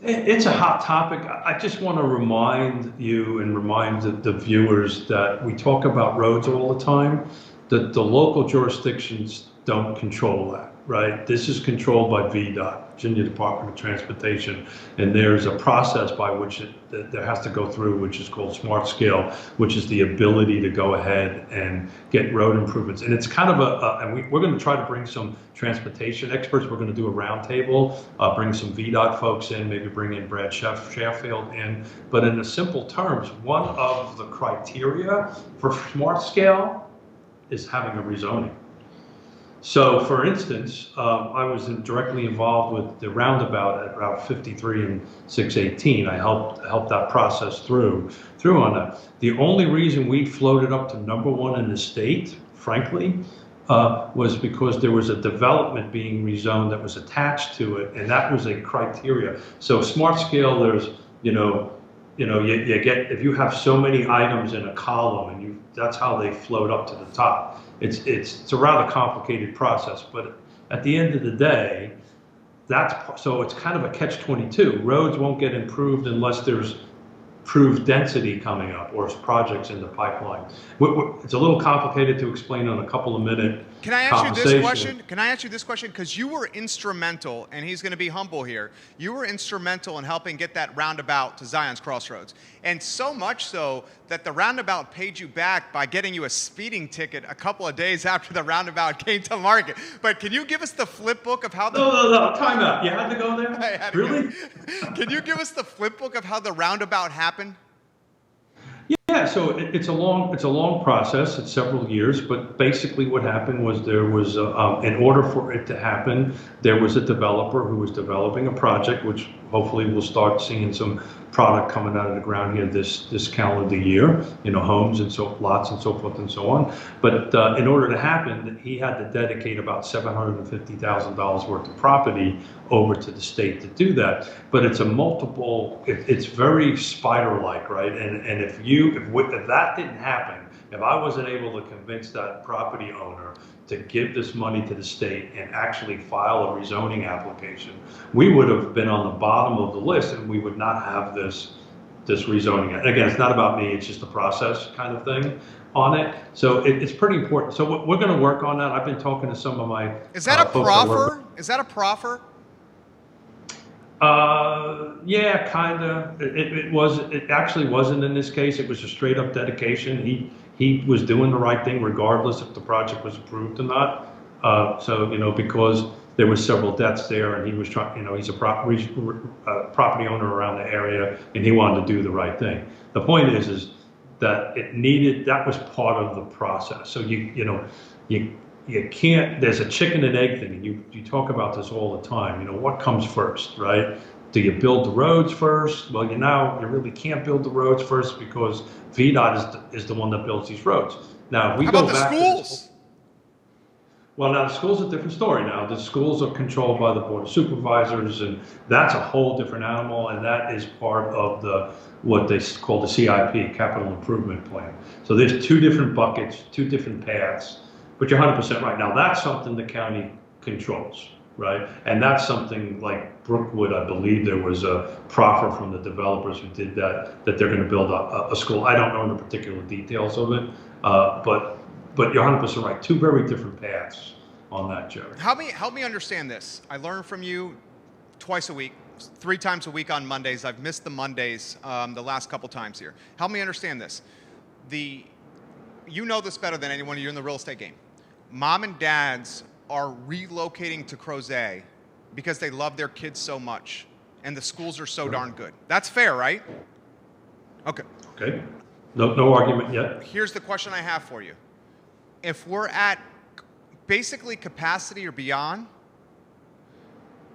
It's a hot topic. I just want to remind you and remind the viewers that we talk about roads all the time, that the local jurisdictions don't control that, right? This is controlled by VDOT, Virginia Department of Transportation, and there's a process by which there has to go through, which is called Smart Scale, which is the ability to go ahead and get road improvements. And it's kind of and we're going to try to bring some transportation experts. We're going to do a roundtable, bring some VDOT folks in, maybe bring in Brad Sheffield in. But in the simple terms, one of the criteria for Smart Scale is having a rezoning. So, for instance, I was directly involved with the roundabout at Route 53 and 618. I helped that process through on that. The only reason we floated up to #1 in the state, frankly, was because there was a development being rezoned that was attached to it, and that was a criteria. So, Smart Scale, there's you get, if you have so many items in a column, and that's how they float up to the top. It's a rather complicated process, but at the end of the day, so it's kind of a catch-22. Roads won't get improved unless there's improved density coming up or projects in the pipeline. It's a little complicated to explain on a couple of minute Can I ask you this question? Can I ask you this question? Because you were instrumental, and he's going to be humble here. You were instrumental in helping get that roundabout to Zion's Crossroads. And so much so that the roundabout paid you back by getting you a speeding ticket a couple of days after the roundabout came to market. But can you give us the flip book of how the... No, time out. You had to go there? I had to really? go. Can you give us the flip book of how the roundabout happened? Yeah, so it's a long process. It's several years, but basically what happened was there was, in order for it to happen, there was a developer who was developing a project, which hopefully we'll start seeing some product coming out of the ground here this calendar year, homes and lots and so forth and so on. But in order to happen, he had to dedicate about $750,000 worth of property over to the state to do that. But it's it's very spider-like, right? And if that didn't happen, if I wasn't able to convince that property owner to give this money to the state and actually file a rezoning application, we would have been on the bottom of the list, and we would not have this rezoning. And again, it's not about me, it's just a process kind of thing on it. So it's pretty important. So we're going to work on that. I've been talking to some of my Is that a proffer? Is that a proffer? Yeah, kind of. It actually wasn't in this case. It was a straight up dedication. He was doing the right thing regardless if the project was approved or not. So, because there was several debts there, and he was trying, he's a property owner around the area, and he wanted to do the right thing. The point is that that was part of the process. So you can't, there's a chicken and egg thing, and you talk about this all the time. What comes first, right? Do you build the roads first? Well, you really can't build the roads first because VDOT is the one that builds these roads. Now, if we go back to schools? Well, now the school's a different story. Now the schools are controlled by the Board of Supervisors, and that's a whole different animal, and that is part of what they call the CIP, Capital Improvement Plan. So there's two different buckets, two different paths, but you're 100% right. Now that's something the county controls, right? And that's something like Brookwood, I believe there was a proffer from the developers who did that they're going to build a school. I don't know the particular details of it, but you're 100% right. Two very different paths on that, Jerry. Help me understand this. I learn from you twice a week, 3 times a week on Mondays. I've missed the Mondays the last couple times here. Help me understand this. You know this better than anyone. You're in the real estate game. Mom and dads are relocating to Crozet because they love their kids so much, and the schools are so darn good. That's fair, right? Okay. Okay. No argument yet. Here's the question I have for you. If we're at basically capacity or beyond,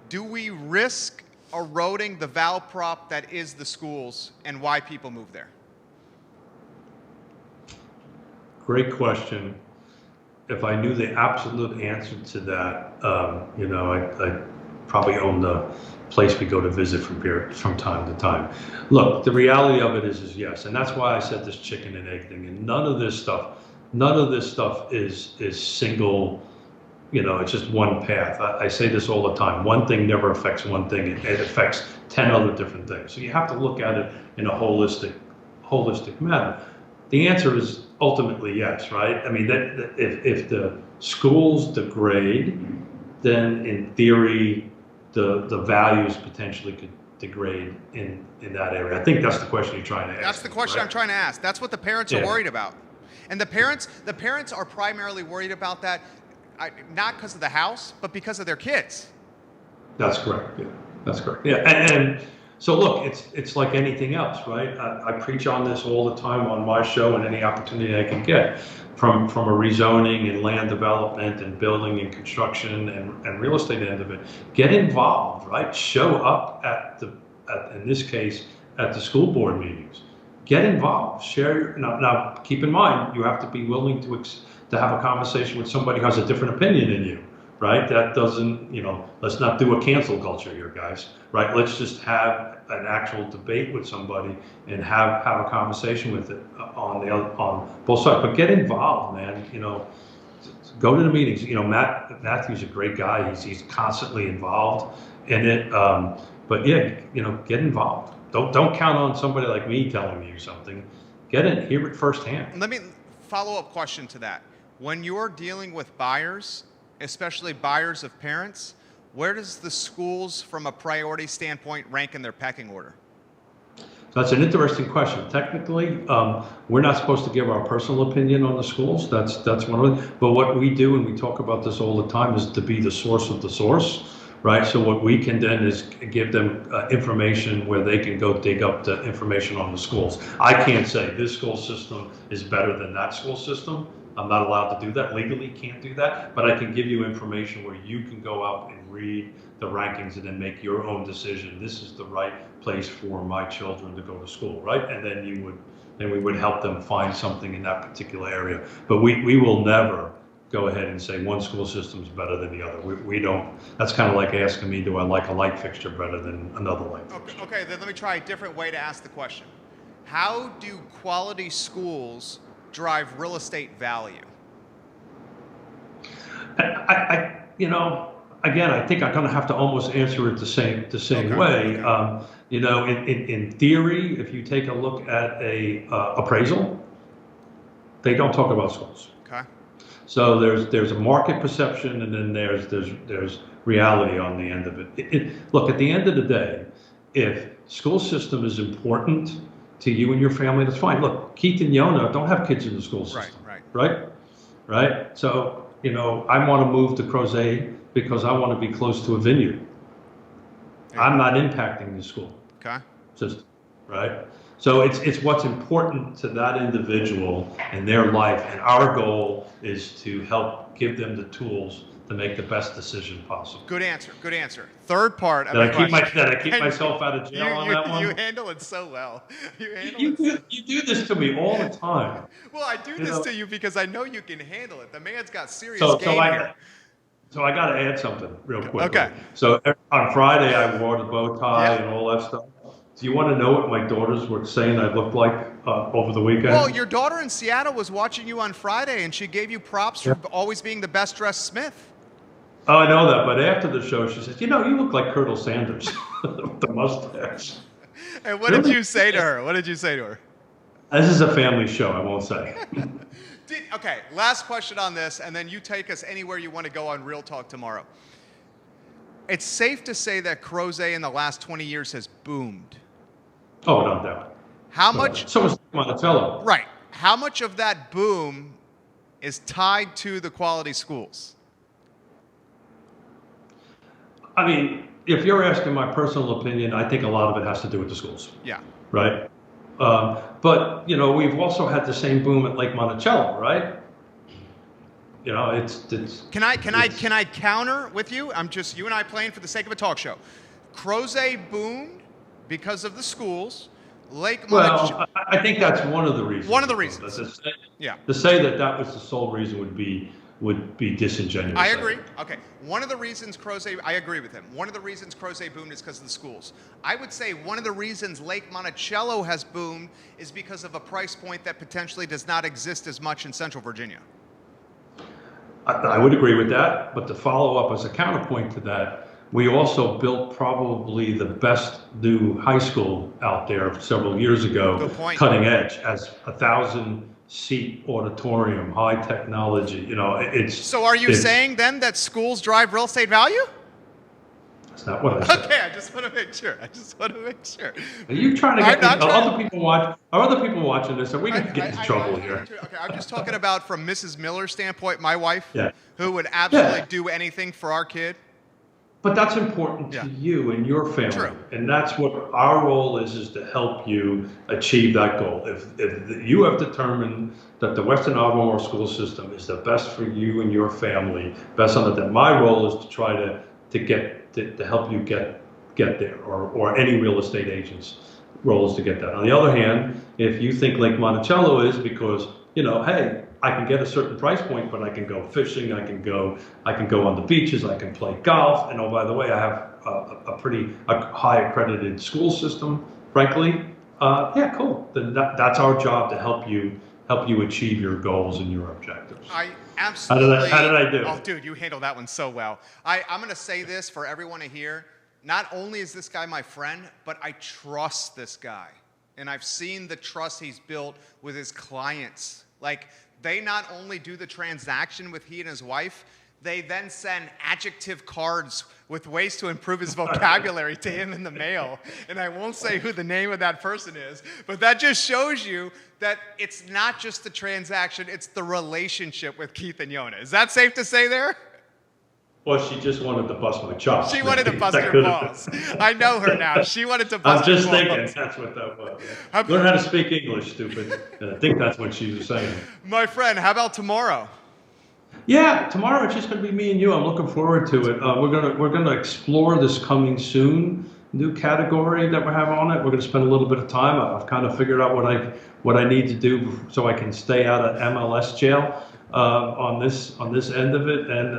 do we risk eroding the val prop that is the schools and why people move there? Great question. if I knew the absolute answer to that, I probably own the place we go to visit from time to time. Look, the reality of it is yes, and that's why I said this chicken and egg thing. And none of this stuff is single. It's just one path. I say this all the time. One thing never affects one thing. It affects 10 other different things. So you have to look at it in a holistic manner. The answer is ultimately yes, right? I mean, if the schools degrade, then in theory, the values potentially could degrade in that area. I think that's the question you're trying to ask. That's the question, right? I'm trying to ask. That's what the parents are worried about. And the parents are primarily worried about that, not because of the house, but because of their kids. That's correct. Yeah, that's correct. Yeah, and so look, it's like anything else, right? I preach on this all the time on my show and any opportunity I can get, from a rezoning and land development and building and construction and real estate end of it. Get involved, right? Show up in this case, at the school board meetings. Get involved. Share. Now, keep in mind, you have to be willing to have a conversation with somebody who has a different opinion than you, right? That doesn't, let's not do a cancel culture here, guys, right? Let's just have an actual debate with somebody and have a conversation with it on both sides. But get involved, man. Go to the meetings. Matthew's a great guy. He's constantly involved in it. But yeah, get involved. Don't count on somebody like me telling you something. Get in, hear it firsthand. Let me follow-up question to that. When you're dealing with buyers, especially buyers of parents, where does the schools, from a priority standpoint, rank in their pecking order? So that's an interesting question. Technically, we're not supposed to give our personal opinion on the schools. That's one of them. But what we do, and we talk about this all the time, is to be the source of the source, right? So what we can then is give them information where they can go dig up the information on the schools. I can't say this school system is better than that school system. I'm not allowed to do that. Legally, can't do that. But I can give you information where you can go out and read the rankings and then make your own decision. This is the right place for my children to go to school, right? And then we would help them find something in that particular area. But we will never go ahead and say one school system is better than the other. We don't. That's kind of like asking me, do I like a light fixture better than another light fixture? Okay, then let me try a different way to ask the question. How do quality schools drive real estate value? Again, I think I'm going to have to almost answer it the same way. Okay. In theory, if you take a look at a appraisal, they don't talk about schools. Okay. So there's a market perception, and then there's reality on the end of it. Look, at the end of the day, if school system is important to you and your family, that's fine. Look, Keith and Yona don't have kids in the school system. Right. So, I want to move to Crozet because I want to be close to a vineyard. I'm not impacting the school system, right? So it's what's important to that individual in their life, and our goal is to help give them the tools to make the best decision possible. Good answer. Third part of the question. Did I keep myself out of jail on that one? You handle it so well. You do this to me all the time. Well, I do this to you because I know you can handle it. The man's got serious game here. So I got to add something real quick. Okay. So on Friday, I wore the bow tie and all that stuff. Do you want to know what my daughters were saying I looked like over the weekend? Well, your daughter in Seattle was watching you on Friday, and she gave you props for always being the best dressed Smith. Oh, I know that, but after the show, she said, you look like Colonel Sanders with the mustache. And what did you say to her? This is a family show, I won't say. Okay, last question on this, and then you take us anywhere you want to go on Real Talk tomorrow. It's safe to say that Crozet in the last 20 years has boomed. Oh, no doubt. How much? So was Monticello. Right. How much of that boom is tied to the quality schools? I mean, if you're asking my personal opinion, I think a lot of it has to do with the schools. Yeah. Right. But we've also had the same boom at Lake Monticello, right? It's. Can I counter with you? I'm just you and I playing for the sake of a talk show. Crozet boomed because of the schools. Lake Monticello. Well, I think that's one of the reasons. One of the reasons. To say that was the sole reason would be would be disingenuous. I agree. Okay. One of the reasons Crozet, I agree with him. One of the reasons Crozet boomed is because of the schools. I would say one of the reasons Lake Monticello has boomed is because of a price point that potentially does not exist as much in Central Virginia. I would agree with that, but to follow up as a counterpoint to that, we also built probably the best new high school out there several years ago. Good point. Cutting edge, as 1,000-seat auditorium, high technology. You know, it's. So are you saying then that schools drive real estate value? That's not what I said. Okay, I just want to make sure. Are you trying to get other people watching this? Are we going to get into trouble here? Okay, I'm just talking about from Mrs. Miller's standpoint, my wife, Yeah. who would absolutely do anything for our kid. But that's important to you and your family. True. And that's what our role is to help you achieve that goal. If you have determined that the Western Albemarle school system is the best for you and your family, best on it, my role is to try to help you get there, or any real estate agent's role is to get that. On the other hand, if you think Lake Monticello is because, you know, hey, I can get a certain price point, but I can go fishing, I can go on the beaches, I can play golf, and oh, by the way, I have a high accredited school system, frankly. Yeah, cool. Then that's our job to help you achieve your goals and your objectives. I absolutely. How did I do? Oh, dude, you handled that one so well. I'm going to say this for everyone to hear. Not only is this guy my friend, but I trust this guy. And I've seen the trust he's built with his clients. Like, they not only do the transaction with he and his wife, they then send adjective cards with ways to improve his vocabulary to him in the mail. And I won't say who the name of that person is, but that just shows you that it's not just the transaction, it's the relationship with Keith and Yona. Is that safe to say there? Well, she just wanted to bust my chops. She wanted to bust your balls. I know her now. She wanted to bust your balls. I'm just thinking that's what that was. Learn how to speak English, stupid. And I think that's what she was saying. My friend, how about tomorrow? Yeah, tomorrow it's just going to be me and you. I'm looking forward to it. We're gonna explore this coming soon new category that we have on it. We're going to spend a little bit of time. I've kind of figured out what I need to do so I can stay out of MLS jail. On this end of it, and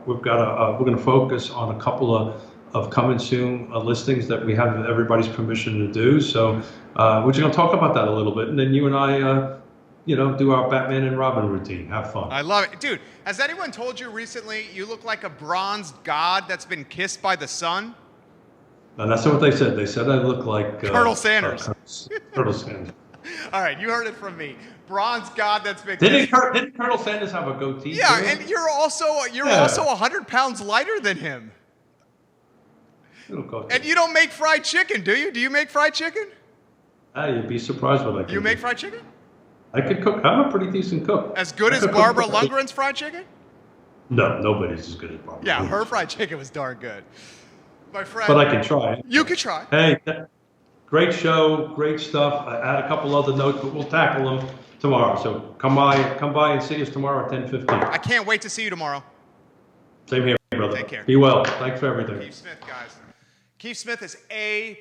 we're going to focus on a couple of coming soon listings that we have everybody's permission to do. So we're just going to talk about that a little bit, and then you and I, do our Batman and Robin routine. Have fun. I love it, dude. Has anyone told you recently you look like a bronzed god that's been kissed by the sun? No, that's not what they said. They said I look like Colonel Sanders. Colonel Sanders. All right, you heard it from me. Bronze god that's been. Didn't Colonel Sanders have a goatee? Yeah, too? and you're also 100 pounds lighter than him. And you don't make fried chicken, do you? Do you make fried chicken? You'd be surprised what I can. You make fried chicken? I could cook. I'm a pretty decent cook. As good as Barbara Lundgren's fried chicken? No, nobody's as good as Barbara. Yeah, her fried chicken was darn good. My friend. But I can try. You could try. Hey, great show, great stuff. I had a couple other notes, but we'll tackle them tomorrow. So come by and see us tomorrow at 10:15. I can't wait to see you tomorrow. Same here, brother. Take care. Be well. Thanks for everything. Keith Smith, guys. Keith Smith is A+++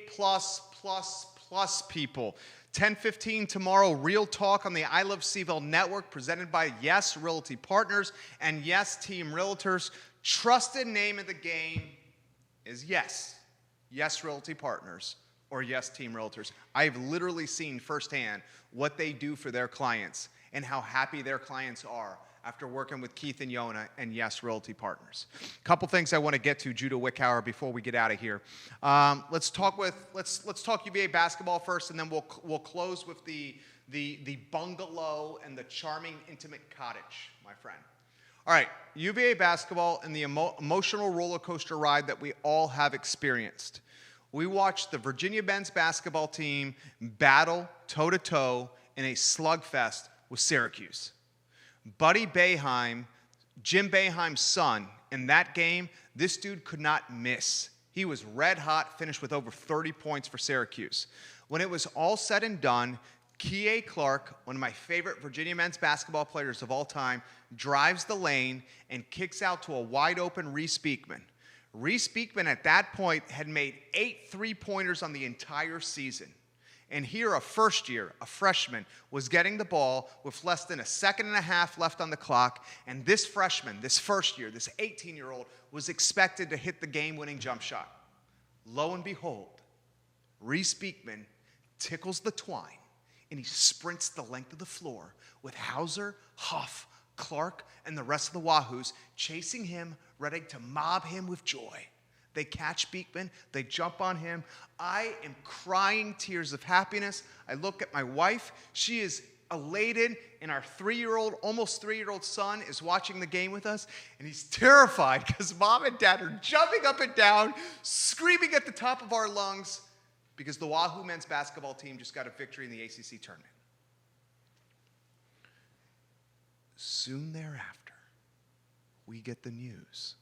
people. 10:15 tomorrow, Real Talk on the I Love CVille Network, presented by Yes Realty Partners and Yes Team Realtors. Trusted name of the game is Yes Realty Partners or Yes Team Realtors. I've literally seen firsthand what they do for their clients and how happy their clients are after working with Keith and Yona and Yes Realty Partners. A couple things I want to get to, Judah Wickhauer, before we get out of here. Let's talk UVA basketball first, and then we'll close with the bungalow and the charming intimate cottage, my friend. All right, UVA basketball and the emotional roller coaster ride that we all have experienced. We watched the Virginia men's basketball team battle toe-to-toe in a slugfest with Syracuse. Buddy Boeheim, Jim Boeheim's son, in that game, this dude could not miss. He was red hot, finished with over 30 points for Syracuse. When it was all said and done, Kie Clark, one of my favorite Virginia men's basketball players of all time, drives the lane and kicks out to a wide open Reese Beekman. Reese Beekman at that point had made 8 3-pointers on the entire season. And here a first year, a freshman, was getting the ball with less than a second and a half left on the clock. And this freshman, this first year, this 18-year-old, was expected to hit the game-winning jump shot. Lo and behold, Reese Beekman tickles the twine, and he sprints the length of the floor with Hauser, Huff, Clark, and the rest of the Wahoos chasing him, ready to mob him with joy. They catch Beekman. They jump on him. I am crying tears of happiness. I look at my wife. She is elated, and our 3-year-old, almost 3-year-old son is watching the game with us, and he's terrified because Mom and Dad are jumping up and down, screaming at the top of our lungs because the Wahoo men's basketball team just got a victory in the ACC tournament. Soon thereafter, we get the news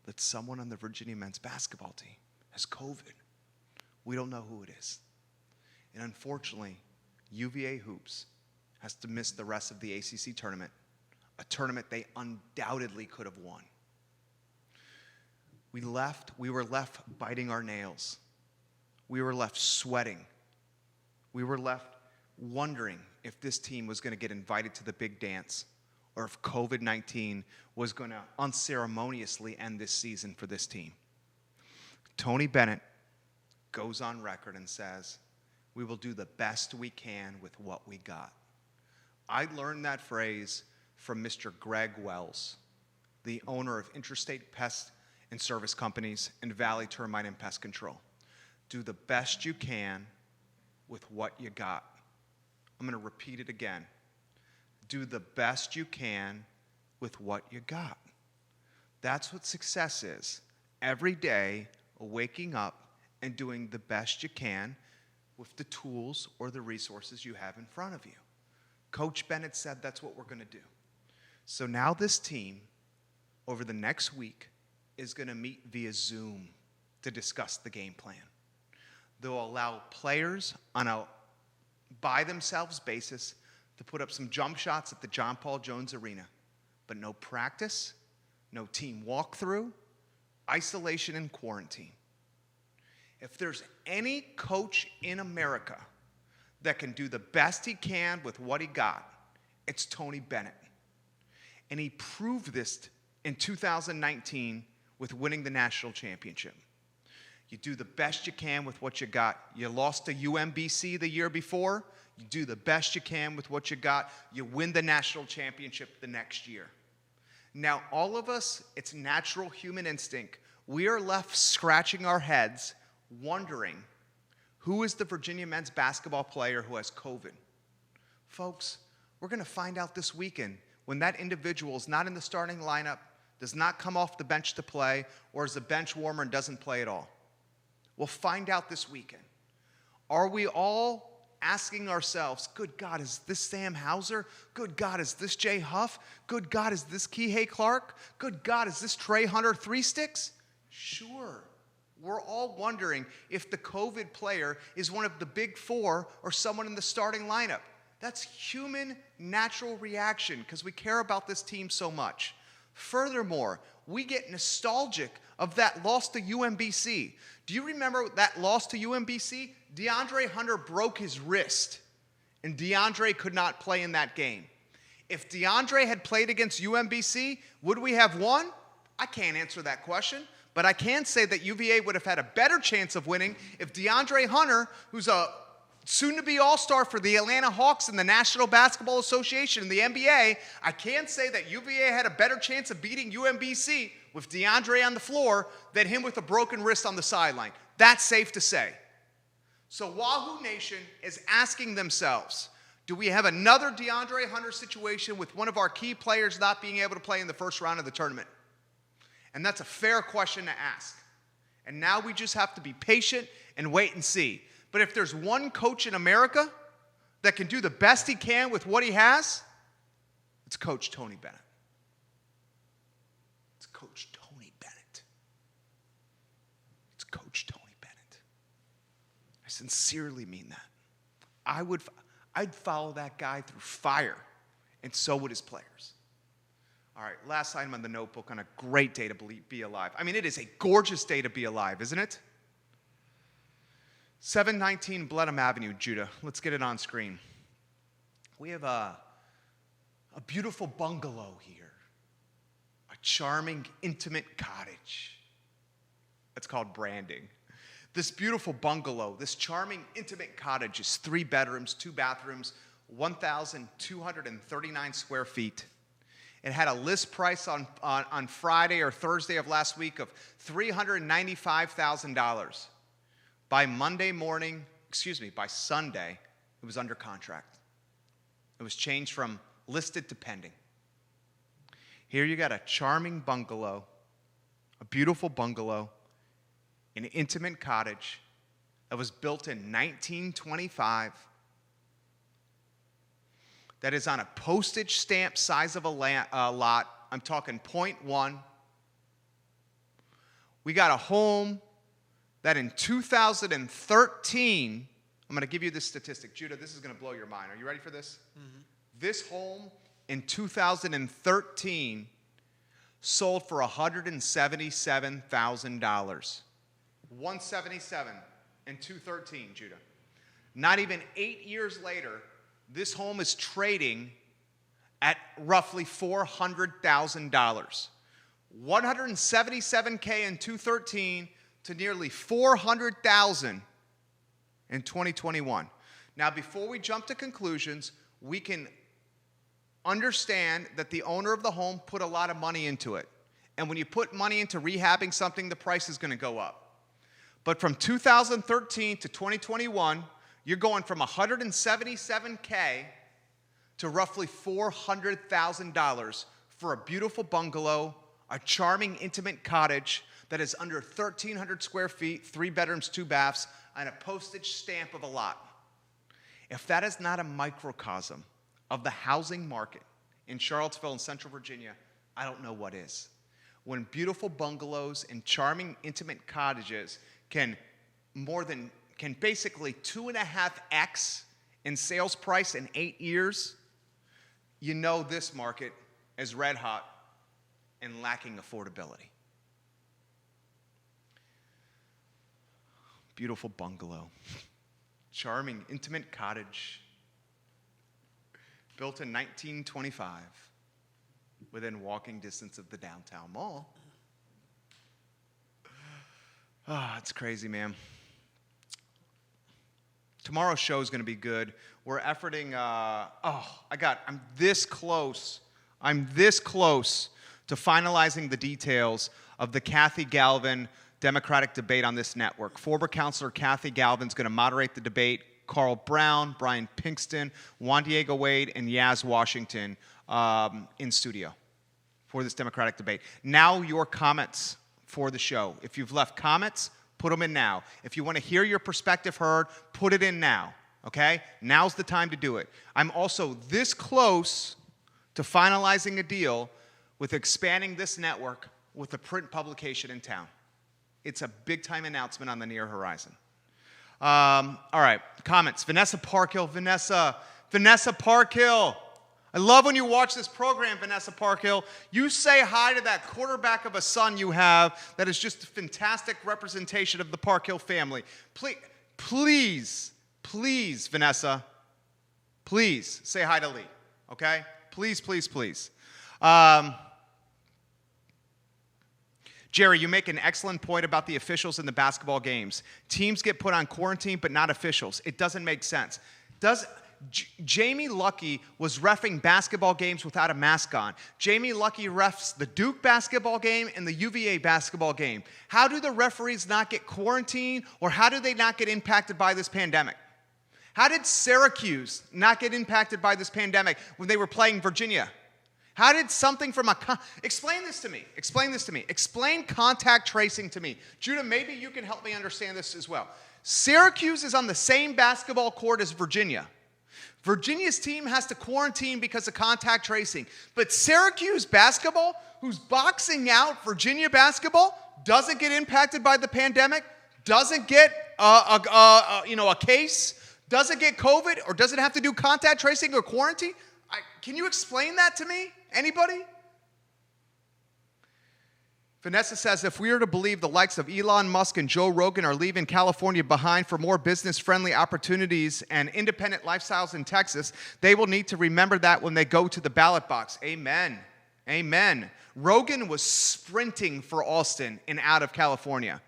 that someone on the Virginia men's basketball team has COVID. We don't know who it is. And unfortunately, UVA Hoops has to miss the rest of the ACC tournament, a tournament they undoubtedly could have won. We were left biting our nails. We were left sweating. We were left wondering if this team was going to get invited to the big dance, or if COVID-19 was going to unceremoniously end this season for this team. Tony Bennett goes on record and says, "We will do the best we can with what we got." I learned that phrase from Mr. Greg Wells, the owner of Intrastate Pest and Service Companies and Valley Termite and Pest Control. Do the best you can with what you got. I'm going to repeat it again. Do the best you can with what you got. That's what success is. Every day, waking up and doing the best you can with the tools or the resources you have in front of you. Coach Bennett said that's what we're going to do. So now this team, over the next week, is going to meet via Zoom to discuss the game plan. They'll allow players on a by-themselves basis to put up some jump shots at the John Paul Jones Arena, but no practice, no team walkthrough, isolation and quarantine. If there's any coach in America that can do the best he can with what he got, it's Tony Bennett. And he proved this in 2019 with winning the national championship. You do the best you can with what you got. You lost to UMBC the year before. You do the best you can with what you got. You win the national championship the next year. Now, all of us, it's natural human instinct. We are left scratching our heads, wondering, who is the Virginia men's basketball player who has COVID? Folks, we're going to find out this weekend when that individual is not in the starting lineup, does not come off the bench to play, or is a bench warmer and doesn't play at all. We'll find out this weekend. Are we all asking ourselves, good God, is this Sam Hauser? Good God, is this Jay Huff? Good God, is this Kihei Clark? Good God, is this Trey Hunter 3 Sticks? Sure. We're all wondering if the COVID player is one of the big four or someone in the starting lineup. That's human natural reaction because we care about this team so much. Furthermore, we get nostalgic of that loss to UMBC. Do you remember that loss to UMBC? DeAndre Hunter broke his wrist, and DeAndre could not play in that game. If DeAndre had played against UMBC, would we have won? I can't answer that question, but I can say that UVA would have had a better chance of winning if DeAndre Hunter, who's a soon-to-be all-star for the Atlanta Hawks in the National Basketball Association in the NBA, I can say that UVA had a better chance of beating UMBC with DeAndre on the floor than him with a broken wrist on the sideline. That's safe to say. So Wahoo Nation is asking themselves, do we have another DeAndre Hunter situation with one of our key players not being able to play in the first round of the tournament? And that's a fair question to ask. And now we just have to be patient and wait and see. But if there's one coach in America that can do the best he can with what he has, it's Coach Tony Bennett. It's Coach Tony Bennett. It's Coach Tony Bennett. I sincerely mean that. I'd follow that guy through fire, and so would his players. All right, last item on the notebook on a great day to be alive. I mean, it is a gorgeous day to be alive, isn't it? 719 Blenheim Avenue, Judah. Let's get it on screen. We have a beautiful bungalow here. A charming, intimate cottage. That's called branding. This beautiful bungalow, this charming, intimate cottage is 3 bedrooms, 2 bathrooms, 1,239 square feet. It had a list price on Friday or Thursday of last week of $395,000. By Sunday, it was under contract. It was changed from listed to pending. Here you got a charming bungalow, a beautiful bungalow, an intimate cottage that was built in 1925, that is on a postage stamp size of a lot. I'm talking 0.1. We got a home that in 2013, I'm going to give you this statistic. Judah, this is going to blow your mind. Are you ready for this? Mm-hmm. This home in 2013 sold for $177,000. 177 in 2013, Judah. Not even 8 years later, this home is trading at roughly $400,000. $177K in 2013 to nearly $400,000 in 2021. Now, before we jump to conclusions, we can understand that the owner of the home put a lot of money into it. And when you put money into rehabbing something, the price is going to go up. But from 2013 to 2021, you're going from $177K to roughly $400,000 for a beautiful bungalow, a charming, intimate cottage that is under 1,300 square feet, 3 bedrooms, 2 baths, and a postage stamp of a lot. If that is not a microcosm of the housing market in Charlottesville and Central Virginia, I don't know what is. When beautiful bungalows and charming, intimate cottages can basically 2.5x in sales price in 8 years, you know this market is red hot and lacking affordability. Beautiful bungalow, charming, intimate cottage, built in 1925, within walking distance of the downtown mall. It's crazy, man. Tomorrow's show is going to be good. We're efforting, I'm this close to finalizing the details of the Kathy Galvin Democratic debate on this network. Former Counselor Kathy Galvin's going to moderate the debate. Carl Brown, Brian Pinkston, Juan Diego Wade, and Yaz Washington in studio for this Democratic debate. Now your comments for the show. If you've left comments, put them in now. If you want to hear your perspective heard, put it in now, okay? Now's the time to do it. I'm also this close to finalizing a deal with expanding this network with a print publication in town. It's a big-time announcement on the near horizon. All right, comments. Vanessa Parkhill. Vanessa Parkhill. I love when you watch this program, Vanessa Parkhill. You say hi to that quarterback of a son you have that is just a fantastic representation of the Parkhill family. Please, Vanessa, please say hi to Lee, okay? Please. Jerry, you make an excellent point about the officials in the basketball games. Teams get put on quarantine, but not officials. It doesn't make sense. Jamie Luckey was reffing basketball games without a mask on. Jamie Luckey refs the Duke basketball game and the UVA basketball game. How do the referees not get quarantined, or how do they not get impacted by this pandemic? How did Syracuse not get impacted by this pandemic when they were playing Virginia? How did something from explain this to me. Explain contact tracing to me. Judah, maybe you can help me understand this as well. Syracuse is on the same basketball court as Virginia. Virginia's team has to quarantine because of contact tracing. But Syracuse basketball, who's boxing out Virginia basketball, doesn't get impacted by the pandemic, doesn't get a case, doesn't get COVID, or doesn't have to do contact tracing or quarantine. Can you explain that to me? Anybody? Vanessa says, if we are to believe the likes of Elon Musk and Joe Rogan are leaving California behind for more business-friendly opportunities and independent lifestyles in Texas, they will need to remember that when they go to the ballot box. Amen. Amen. Rogan was sprinting for Austin and out of California.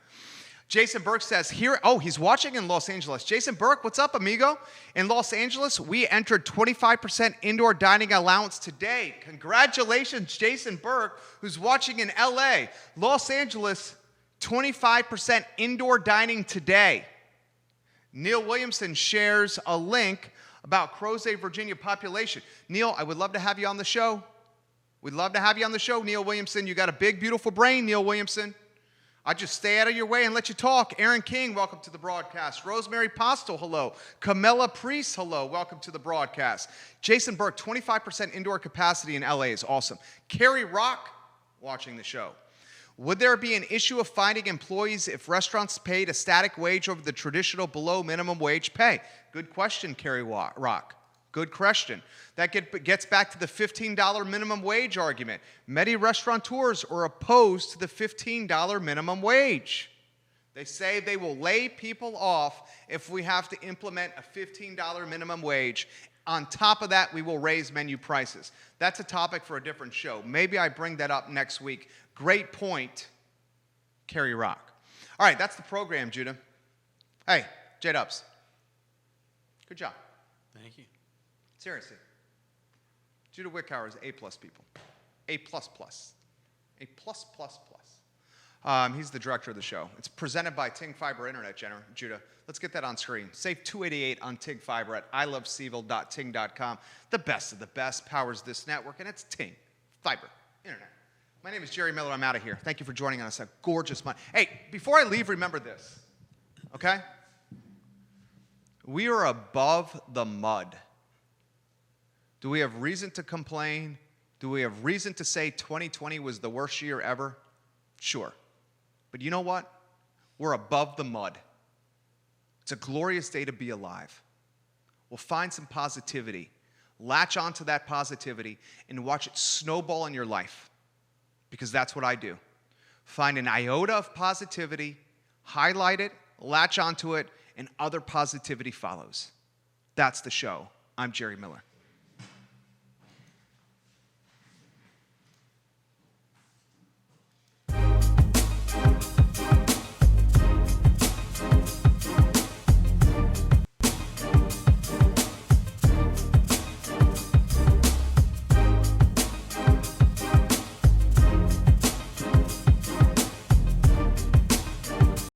Jason Burke says, he's watching in Los Angeles. Jason Burke, what's up, amigo? In Los Angeles, we entered 25% indoor dining allowance today. Congratulations, Jason Burke, who's watching in LA. Los Angeles, 25% indoor dining today. Neil Williamson shares a link about Crozet, Virginia population. Neil, I would love to have you on the show. We'd love to have you on the show, Neil Williamson. You got a big, beautiful brain, Neil Williamson. I just stay out of your way and let you talk. Aaron King, welcome to the broadcast. Rosemary Postel, hello. Camilla Priest, hello. Welcome to the broadcast. Jason Burke, 25% indoor capacity in LA is awesome. Carrie Rock, watching the show. Would there be an issue of finding employees if restaurants paid a static wage over the traditional below minimum wage pay? Good question, Carrie Rock. Good question. That gets back to the $15 minimum wage argument. Many restaurateurs are opposed to the $15 minimum wage. They say they will lay people off if we have to implement a $15 minimum wage. On top of that, we will raise menu prices. That's a topic for a different show. Maybe I bring that up next week. Great point, Carrie Rock. All right, that's the program, Judah. Hey, J-Dubs. Good job. Thank you. Seriously. Judah Wickhauer is A-plus people. A++. A+++. He's the director of the show. It's presented by Ting Fiber Internet, Judah. Let's get that on screen. Save $288 on Ting Fiber at ilovecville.ting.com. The best of the best powers this network, and it's Ting Fiber Internet. My name is Jerry Miller. I'm out of here. Thank you for joining us. A gorgeous month. Hey, before I leave, remember this, okay? We are above the mud. Do we have reason to complain? Do we have reason to say 2020 was the worst year ever? Sure. But you know what? We're above the mud. It's a glorious day to be alive. We'll find some positivity. Latch onto that positivity and watch it snowball in your life. Because that's what I do. Find an iota of positivity, highlight it, latch onto it, and other positivity follows. That's the show. I'm Jerry Miller.